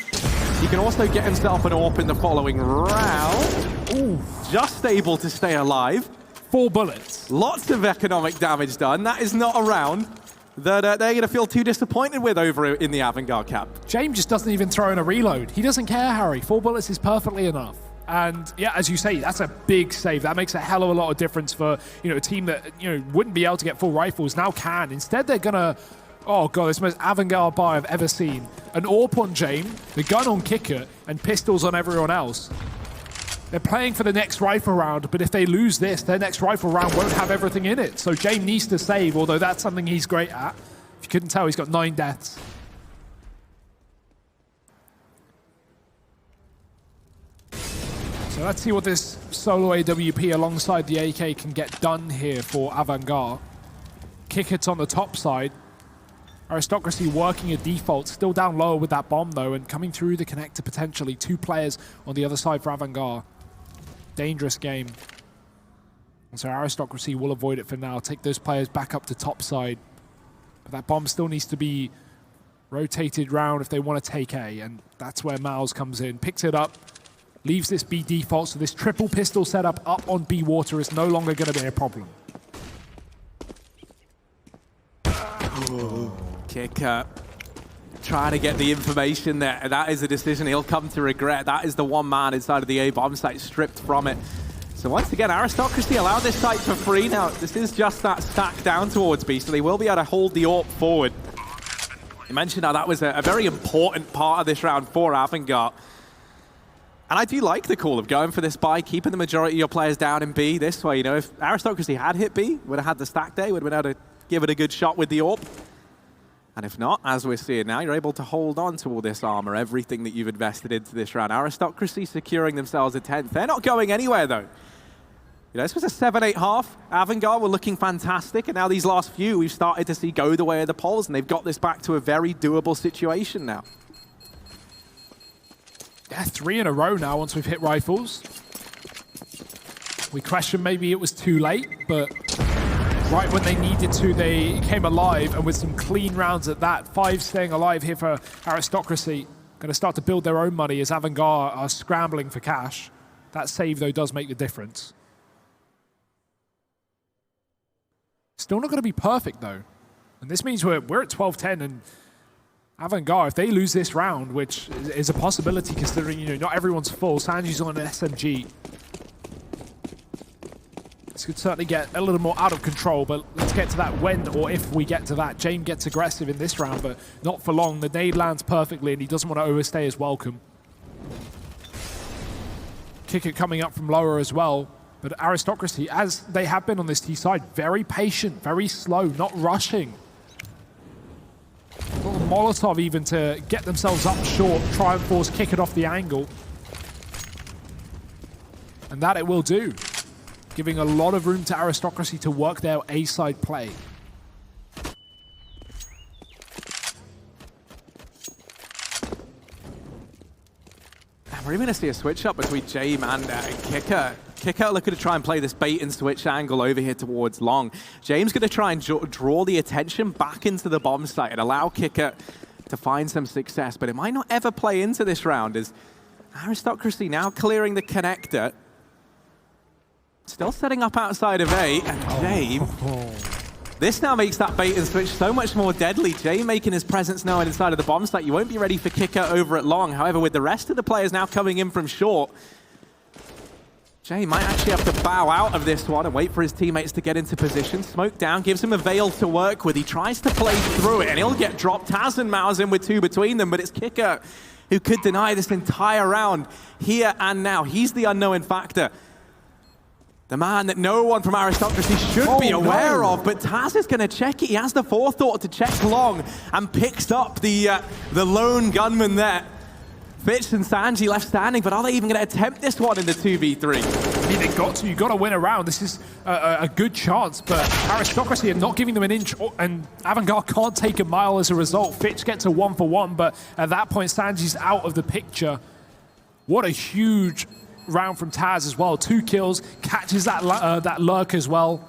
He can also get himself an AWP in the following round. Ooh, just able to stay alive. 4 bullets. Lots of economic damage done. That is not a round that they're going to feel too disappointed with over in the Avangar cap. James just doesn't even throw in a reload. He doesn't care, Harry. 4 bullets is perfectly enough. And yeah, as you say, that's a big save. That makes a hell of a lot of difference for, you know, a team that, you know, wouldn't be able to get full rifles, now can. Instead, they're gonna, oh god, it's the most Avangar buy I've ever seen. An AWP on Jame, the gun on Kicker, and pistols on everyone else. They're playing for the next rifle round, but if they lose this, their next rifle round won't have everything in it. So Jame needs to save, although that's something he's great at. If you couldn't tell, he's got 9 deaths. So let's see what this solo AWP alongside the AK can get done here for Avangar. Kicker's on the top side. Aristocracy working a default, still down lower with that bomb though, and coming through the connector potentially. 2 players on the other side for Avangar. Dangerous game. And so Aristocracy will avoid it for now, take those players back up to top side. But that bomb still needs to be rotated round if they want to take A, and that's where Miles comes in. Picks it up, leaves this B default, so this triple pistol setup up on B water is no longer going to be a problem. Kicker trying to get the information there. That is a decision he'll come to regret. That is the one man inside of the A bomb site stripped from it. So once again, Aristocracy allowed this site for free. Now, this is just that stack down towards B, so they will be able to hold the AWP forward. You mentioned how that was a very important part of this round for Avangar. And I do like the call of going for this buy, keeping the majority of your players down in B this way. You know, if Aristocracy had hit B, would have had the stack day, would have been able to give it a good shot with the AWP. And if not, as we're seeing now, you're able to hold on to all this armor, everything that you've invested into this round. Aristocracy securing themselves a 10th. They're not going anywhere, though. You know, this was a 7-8 half. Avangar were looking fantastic, and now these last few we've started to see go the way of the polls, and they've got this back to a very doable situation now. Yeah, 3 in a row now once we've hit rifles. We question maybe it was too late, but right when they needed to, they came alive, and with some clean rounds at that. 5 staying alive here for Aristocracy. Going to start to build their own money as Avangar are scrambling for cash. That save, though, does make the difference. Still not going to be perfect, though. And this means we're at 12-10, and Avangar, if they lose this round, which is a possibility considering, you know, not everyone's full. Sanji's on an SMG. This could certainly get a little more out of control, but let's get to that when or if we get to that. James gets aggressive in this round, but not for long. The nade lands perfectly, and he doesn't want to overstay his welcome. Kicker coming up from lower as well. But Aristocracy, as they have been on this T side, very patient, very slow, not rushing. A little Molotov even to get themselves up short, try and force Kick it off the angle. And that it will do, giving a lot of room to Aristocracy to work their A-side play. We're even going to see a switch up between James and Kicker. Kicker looking to try and play this bait and switch angle over here towards long. James going to try and draw the attention back into the bomb site and allow Kicker to find some success, but it might not ever play into this round as Aristocracy now clearing the connector. Still setting up outside of A, and James. This now makes that bait and switch so much more deadly. Jay making his presence known inside of the bomb site. You won't be ready for Kicker over at long. However, with the rest of the players now coming in from short, Jay might actually have to bow out of this one and wait for his teammates to get into position. Smoke down, gives him a veil to work with. He tries to play through it, and he'll get dropped. Taz and Mao's in with 2 between them, but it's Kicker who could deny this entire round here and now. He's the unknown factor. The man that no one from Aristocracy should be aware of, but Taz is going to check it. He has the forethought to check long and picks up the lone gunman there. Fitch and Sanji left standing, but are they even going to attempt this one in the 2v3? I mean, they've got to. You've got to win a round. This is a good chance, but Aristocracy are not giving them an inch, and Avangar can't take a mile as a result. Fitch gets a 1-for-1, but at that point, Sanji's out of the picture. What a huge round from Taz as well. 2 kills, catches that lurk as well.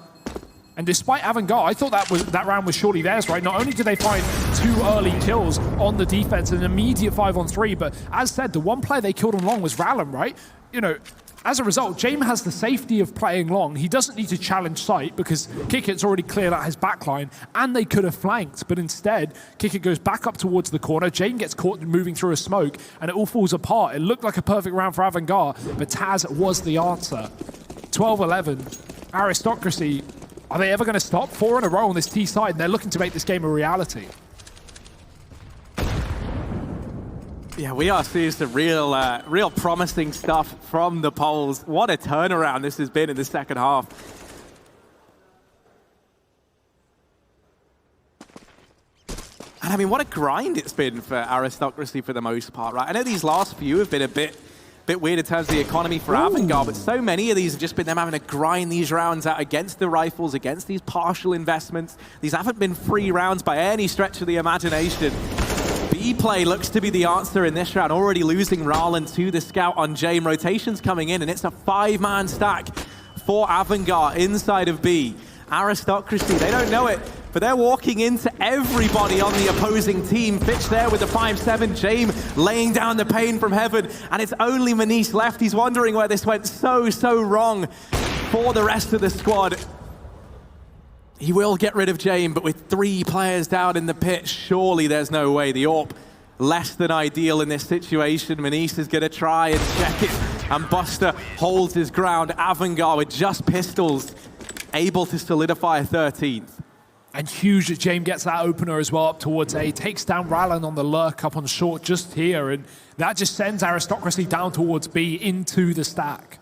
And despite Avangar, I thought that round was surely theirs, right? Not only did they find 2 early kills on the defense, an immediate 5-on-3, but as said, the one player they killed on long was Rallam, right? You know, as a result, James has the safety of playing long. He doesn't need to challenge sight because Kickit's already cleared out his backline, and they could have flanked, but instead, Kickit goes back up towards the corner. James gets caught moving through a smoke, and it all falls apart. It looked like a perfect round for Avangar, but Taz was the answer. 12-11, Aristocracy. Are they ever going to stop? 4 in a row on this T side, and they're looking to make this game a reality. Yeah, we are seeing some real promising stuff from the polls. What a turnaround this has been in the second half. And I mean, what a grind it's been for Aristocracy for the most part, right? I know these last few have been a bit weird in terms of the economy for Avangar, but so many of these have just been them having to grind these rounds out against the rifles, against these partial investments. These haven't been free rounds by any stretch of the imagination. B-play looks to be the answer in this round, already losing Rallan to the scout on James. Rotations coming in, and it's a 5-man stack for Avangar inside of B. Aristocracy, they don't know it, but they're walking into everybody on the opposing team. Fitch there with the 5-7, James laying down the pain from heaven, and it's only Manish left. He's wondering where this went so wrong for the rest of the squad. He will get rid of Jame, but with 3 players down in the pit, surely there's no way. The AWP, less than ideal in this situation. Manish is going to try and check it, and Buster holds his ground. Avangar with just pistols, able to solidify a 13th. And huge that Jame gets that opener as well up towards A. Takes down Rallen on the lurk up on short just here, and that just sends Aristocracy down towards B into the stack.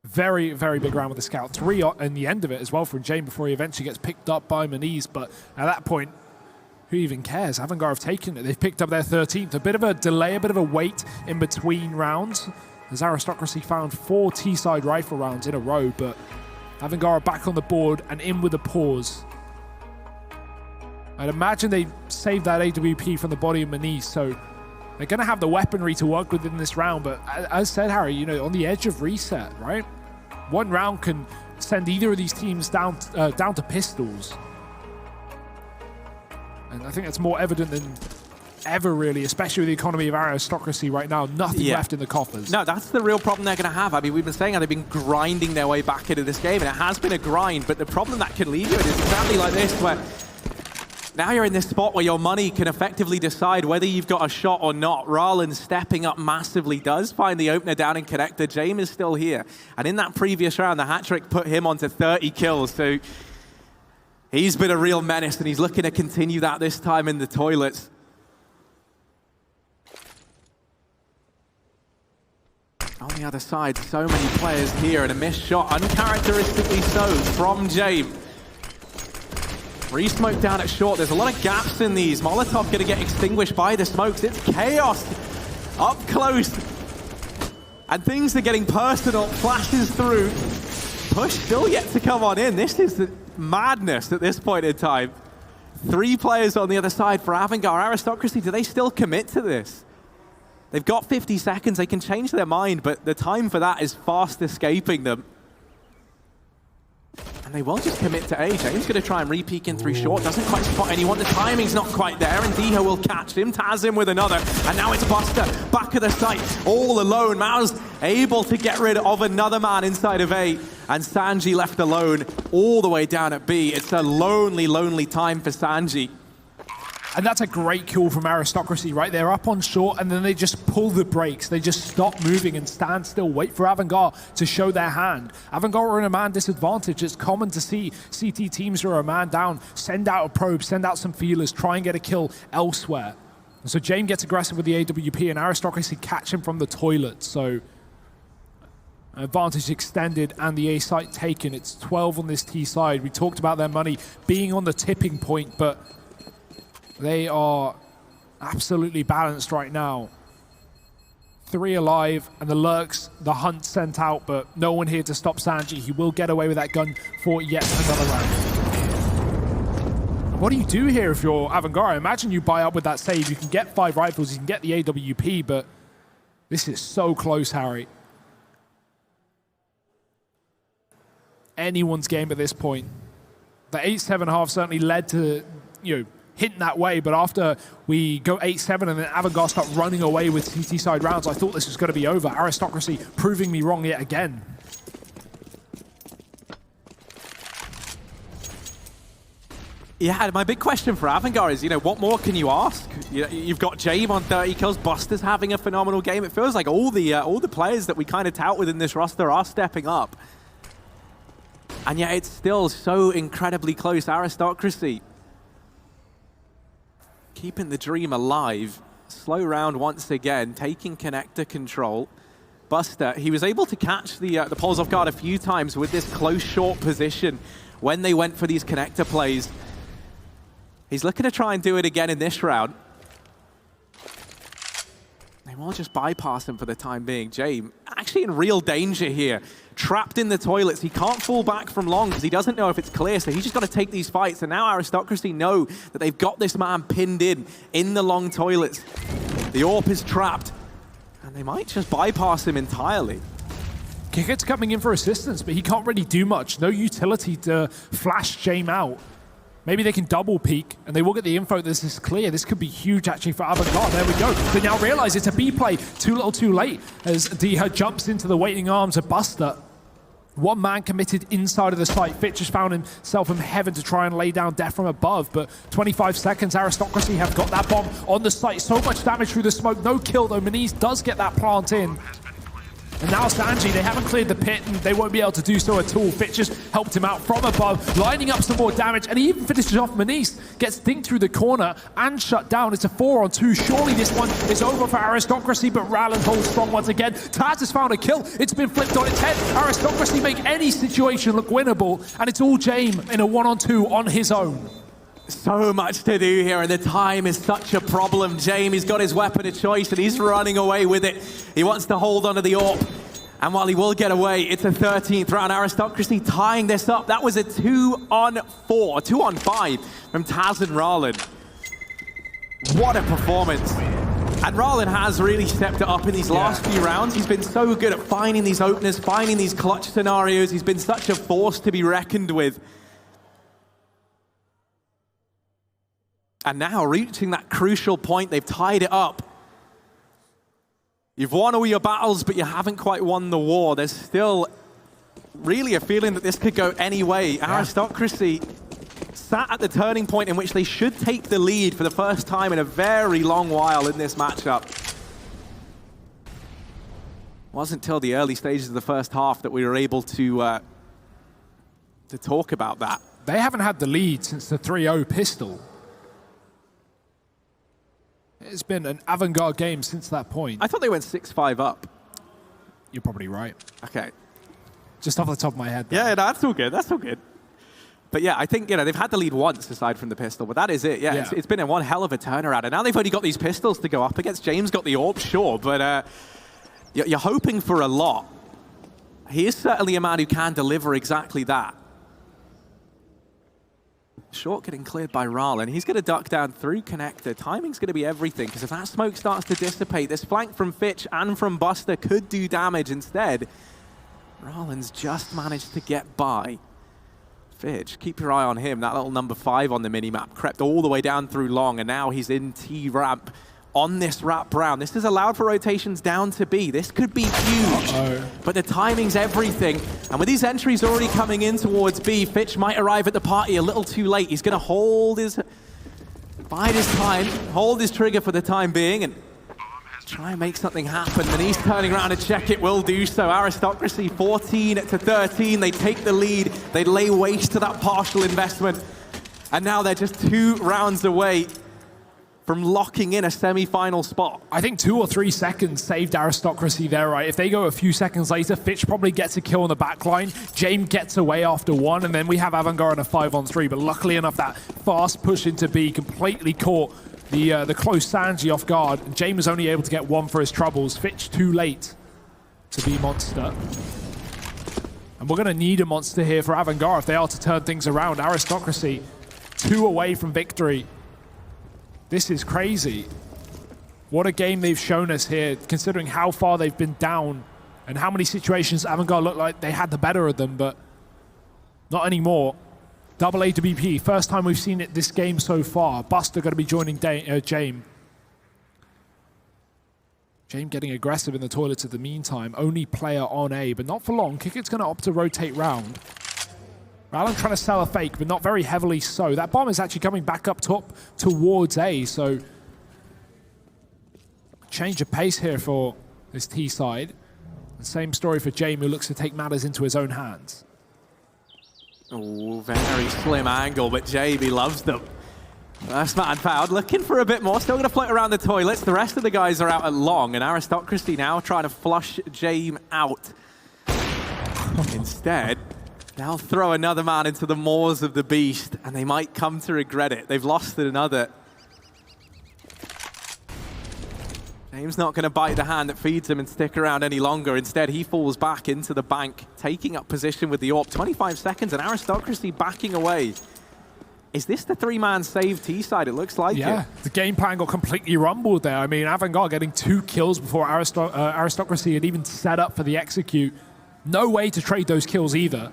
Very, very big round with the scout. 3 in the end of it as well from Jame before he eventually gets picked up by Maniz. But at that point, who even cares? Avangar have taken it. They've picked up their 13th. A bit of a delay, a bit of a wait in between rounds, as Aristocracy found 4 T-side rifle rounds in a row, but Avangar are back on the board and in with a pause. I'd imagine they saved that AWP from the body of Maniz, so they're going to have the weaponry to work with in this round. But as said, Harry, you know, on the edge of reset, right? One round can send either of these teams down to pistols. And I think that's more evident than ever, really, especially with the economy of Aristocracy right now. Nothing left in the coffers. No, that's the real problem they're going to have. I mean, we've been saying how they've been grinding their way back into this game, and it has been a grind, but the problem that can leave you in is exactly like this, where now you're in this spot where your money can effectively decide whether you've got a shot or not. Rallen stepping up massively, does find the opener down in connector. Jame is still here. And in that previous round, the hat-trick put him onto 30 kills, so he's been a real menace, and he's looking to continue that this time in the toilets. On the other side, so many players here, and a missed shot, uncharacteristically so, from Jame. Re-smoke down at short. There's a lot of gaps in these. Molotov going to get extinguished by the smokes. It's chaos up close. And things are getting personal. Flashes through. Push still yet to come on in. This is the madness at this point in time. 3 players on the other side for Avangar. Aristocracy, do they still commit to this? They've got 50 seconds. They can change their mind, but the time for that is fast escaping them. And they will just commit to A. James going to try and re-peek in through short. Doesn't quite spot anyone. The timing's not quite there, and Diho will catch him. Taz him with another. And now it's Buster. Back of the site. All alone. Mao's able to get rid of another man inside of A. And Sanji left alone all the way down at B. It's a lonely, lonely time for Sanji. And that's a great kill from Aristocracy, right? They're up on short, and then they just pull the brakes. They just stop moving and stand still, wait for Avangar to show their hand. Avangar are in a man disadvantage. It's common to see CT teams who are a man down, send out a probe, send out some feelers, try and get a kill elsewhere. And so Jame gets aggressive with the AWP, and Aristocracy catch him from the toilet. So advantage extended and the A site taken. It's 12 on this T side. We talked about their money being on the tipping point, but they are absolutely balanced right now. 3 alive, and the lurks, the hunt sent out, but no one here to stop Sanji. He will get away with that gun for yet another round. What do you do here if you're Avangar? I imagine you buy up with that save. You can get 5 rifles, you can get the AWP, but this is so close, Harry. Anyone's game at this point. The 8-7 certainly led to, you know, hint that way, but after we go 8-7 and then Avangar start running away with CT side rounds, I thought this was going to be over. Aristocracy proving me wrong yet again. Yeah, my big question for Avangar is, you know, what more can you ask? You've got Jame on 30 kills, Buster's having a phenomenal game. It feels like all the players that we kind of tout within this roster are stepping up. And yet it's still so incredibly close. Aristocracy keeping the dream alive. Slow round once again, taking connector control. Buster, he was able to catch the Poles off guard a few times with this close short position when they went for these connector plays. He's looking to try and do it again in this round. They will just bypass him for the time being. Jame actually in real danger here. Trapped in the toilets. He can't fall back from long because he doesn't know if it's clear, so he's just got to take these fights. And now Aristocracy know that they've got this man pinned in the long toilets. The AWP is trapped, and they might just bypass him entirely. Kickett's coming in for assistance, but he can't really do much. No utility to flash Jame out. Maybe they can double peek, and they will get the info that this is clear. This could be huge, actually, for Avangar. There we go. They now realize it's a B play. Too little, too late, as Diha jumps into the waiting arms of Buster. One man committed inside of the site. Fitch has found himself in heaven to try and lay down death from above, but 25 seconds, Aristocracy have got that bomb on the site. So much damage through the smoke, no kill though. Maniz does get that plant in. And now Sanji, they haven't cleared the pit and they won't be able to do so at all. Fitch has helped him out from above, lining up some more damage, and he even finishes off Maniz. Gets dinked through the corner and shut down. It's a 4-on-2. Surely this one is over for Aristocracy, but Rallen holds strong once again. Taz has found a kill. It's been flipped on its head. Aristocracy make any situation look winnable, and it's all James in a 1-on-2 on his own. So much to do here, and the time is such a problem. He's got his weapon of choice, and he's running away with it. He wants to hold onto the AWP, and while he will get away, it's a 13th round. Aristocracy tying this up. That was a 2-on-4, 2-on-5 from Taz and Rallen. What a performance. And Rallen has really stepped it up in these last few rounds. He's been so good at finding these openers, finding these clutch scenarios. He's been such a force to be reckoned with. And now, reaching that crucial point, they've tied it up. You've won all your battles, but you haven't quite won the war. There's still really a feeling that this could go any way. Yeah. Aristocracy sat at the turning point in which they should take the lead for the first time in a very long while in this matchup. It wasn't until the early stages of the first half that we were able to talk about that. They haven't had the lead since the 3-0 pistol. It's been an Avangar game since that point. I thought they went 6-5 up. You're probably right. Okay. Just off the top of my head. Yeah, no, that's all good. That's all good. But yeah, I think, they've had the lead once aside from the pistol, but that is it. Yeah. It's been one hell of a turnaround. And now they've only got these pistols to go up against. James got the AWP, sure, but you're hoping for a lot. He is certainly a man who can deliver exactly that. Short getting cleared by Rallen. He's going to duck down through connector. Timing's going to be everything, because if that smoke starts to dissipate, this flank from Fitch and from Buster could do damage. Instead, Rallen's just managed to get by. Fitch, keep your eye on him. That little number 5 on the minimap crept all the way down through long, and now he's in T-ramp on this wrap round. This has allowed for rotations down to B. This could be huge, but the timing's everything. And with these entries already coming in towards B, Fitch might arrive at the party a little too late. He's going to bide his time, hold his trigger for the time being, and try and make something happen. And he's turning around to check it, will do so. Aristocracy 14-13. They take the lead. They lay waste to that partial investment. And now they're just 2 rounds away from locking in a semi-final spot. I think 2 or 3 seconds saved Aristocracy there, right? If they go a few seconds later, Fitch probably gets a kill on the back line. James gets away after 1, and then we have Avangar in a 5-on-3. But luckily enough, that fast push into B completely caught the close Sanji off guard. And James was only able to get 1 for his troubles. Fitch too late to be monster. And we're going to need a monster here for Avangar if they are to turn things around. Aristocracy 2 away from victory. This is crazy. What a game they've shown us here, considering how far they've been down and how many situations Avangar looked like they had the better of them, but not anymore. Double A to BP, first time we've seen it this game so far. Buster going to be joining James. James getting aggressive in the toilets at the meantime. Only player on A, but not for long. Kickit's going to opt to rotate round. Rallen trying to sell a fake, but not very heavily so. That bomb is actually coming back up top towards A, so change of pace here for this T side. The same story for James, who looks to take matters into his own hands. Oh, very slim angle, but JB loves them. First man found, looking for a bit more, still going to float around the toilets. The rest of the guys are out at long, and Aristocracy now trying to flush James out. Instead, they'll throw another man into the maws of the beast, and they might come to regret it. They've lost another. James not going to bite the hand that feeds him and stick around any longer. Instead, he falls back into the bank, taking up position with the AWP. 25 seconds, and Aristocracy backing away. Is this the 3-man save T-side? It looks like it. The game plan got completely rumbled there. I mean, Avangar getting 2 kills before Aristocracy had even set up for the execute. No way to trade those kills either.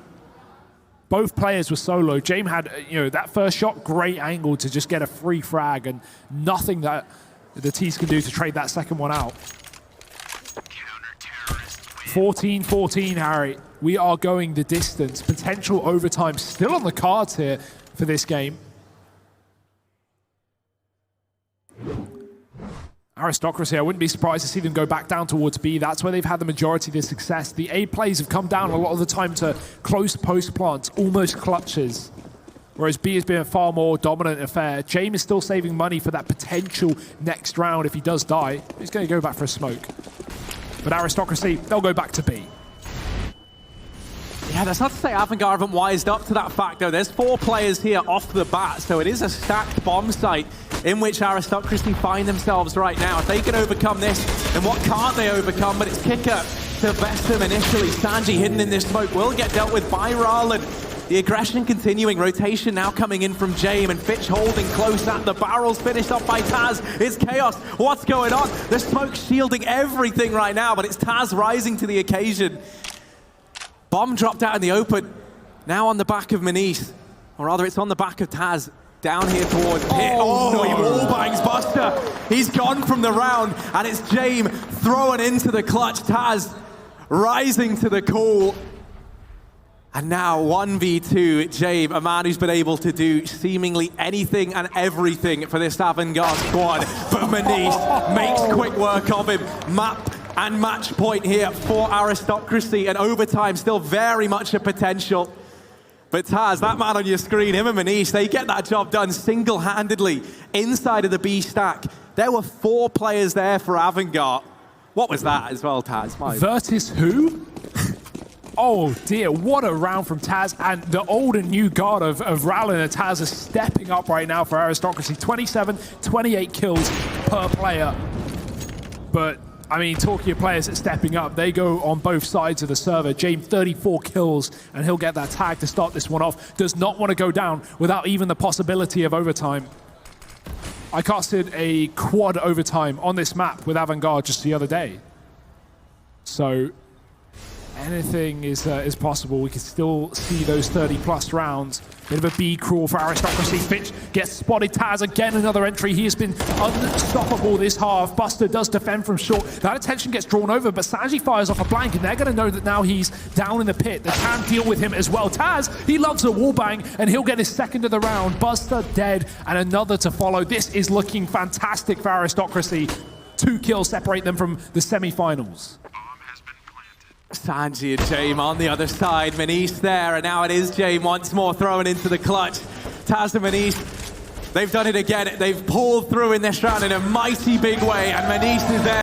Both players were solo. James had, that first shot, great angle to just get a free frag, and nothing that the T's can do to trade that second one out. 14-14, Harry. We are going the distance. Potential overtime still on the cards here for this game. Aristocracy, I wouldn't be surprised to see them go back down towards B. That's where they've had the majority of their success. The A plays have come down a lot of the time to close post plants, almost clutches. Whereas B has been a far more dominant affair. James is still saving money for that potential next round if he does die. He's going to go back for a smoke. But Aristocracy, they'll go back to B. Yeah, that's not to say Avangar haven't wised up to that fact, though. There's 4 players here off the bat, so it is a stacked bomb site in which Aristocracy find themselves right now. If they can overcome this, then what can't they overcome? But it's Kicker to best them initially. Sanji hidden in this smoke will get dealt with by Rallen. The aggression continuing, rotation now coming in from Jame, and Fitch holding close at the barrels, finished off by Taz. It's chaos. What's going on? The smoke shielding everything right now, but it's Taz rising to the occasion. Bomb dropped out in the open, now on the back of Manish, or rather it's on the back of Taz, down here towards Pit. Oh no, he wallbangs Buster. He's gone from the round, and it's Jame throwing into the clutch. Taz rising to the call. And now 1v2, Jame, a man who's been able to do seemingly anything and everything for this Avangar squad. But Manish makes quick work of him. Map and match point here for Aristocracy, and overtime still very much a potential. But Taz, that man on your screen, him and Manish, they get that job done single-handedly inside of the B stack. There were 4 players there for Avangar. What was that as well, Taz? Virtus who? Oh dear, what a round from Taz, and the old and new god of Rallen and Taz are stepping up right now for Aristocracy. 27, 28 kills per player. But, I mean, talking of players that stepping up, they go on both sides of the server. James, 34 kills, and he'll get that tag to start this one off. Does not want to go down without even the possibility of overtime. I casted a quad overtime on this map with Avangar just the other day. So anything is possible. We can still see those 30-plus rounds. Bit of a B crawl for Aristocracy. Fitch gets spotted. Taz again, another entry. He has been unstoppable this half. Buster does defend from short. That attention gets drawn over, but Sanji fires off a blank, and they're going to know that now he's down in the pit. They can deal with him as well. Taz, he loves a wallbang, and he'll get his second of the round. Buster dead, and another to follow. This is looking fantastic for Aristocracy. 2 kills separate them from the semi-finals. Sanji and Jame on the other side. Manish there, and now it is Jame once more throwing into the clutch. Taz and Manish, they've done it again. They've pulled through in this round in a mighty big way, and Manish is there.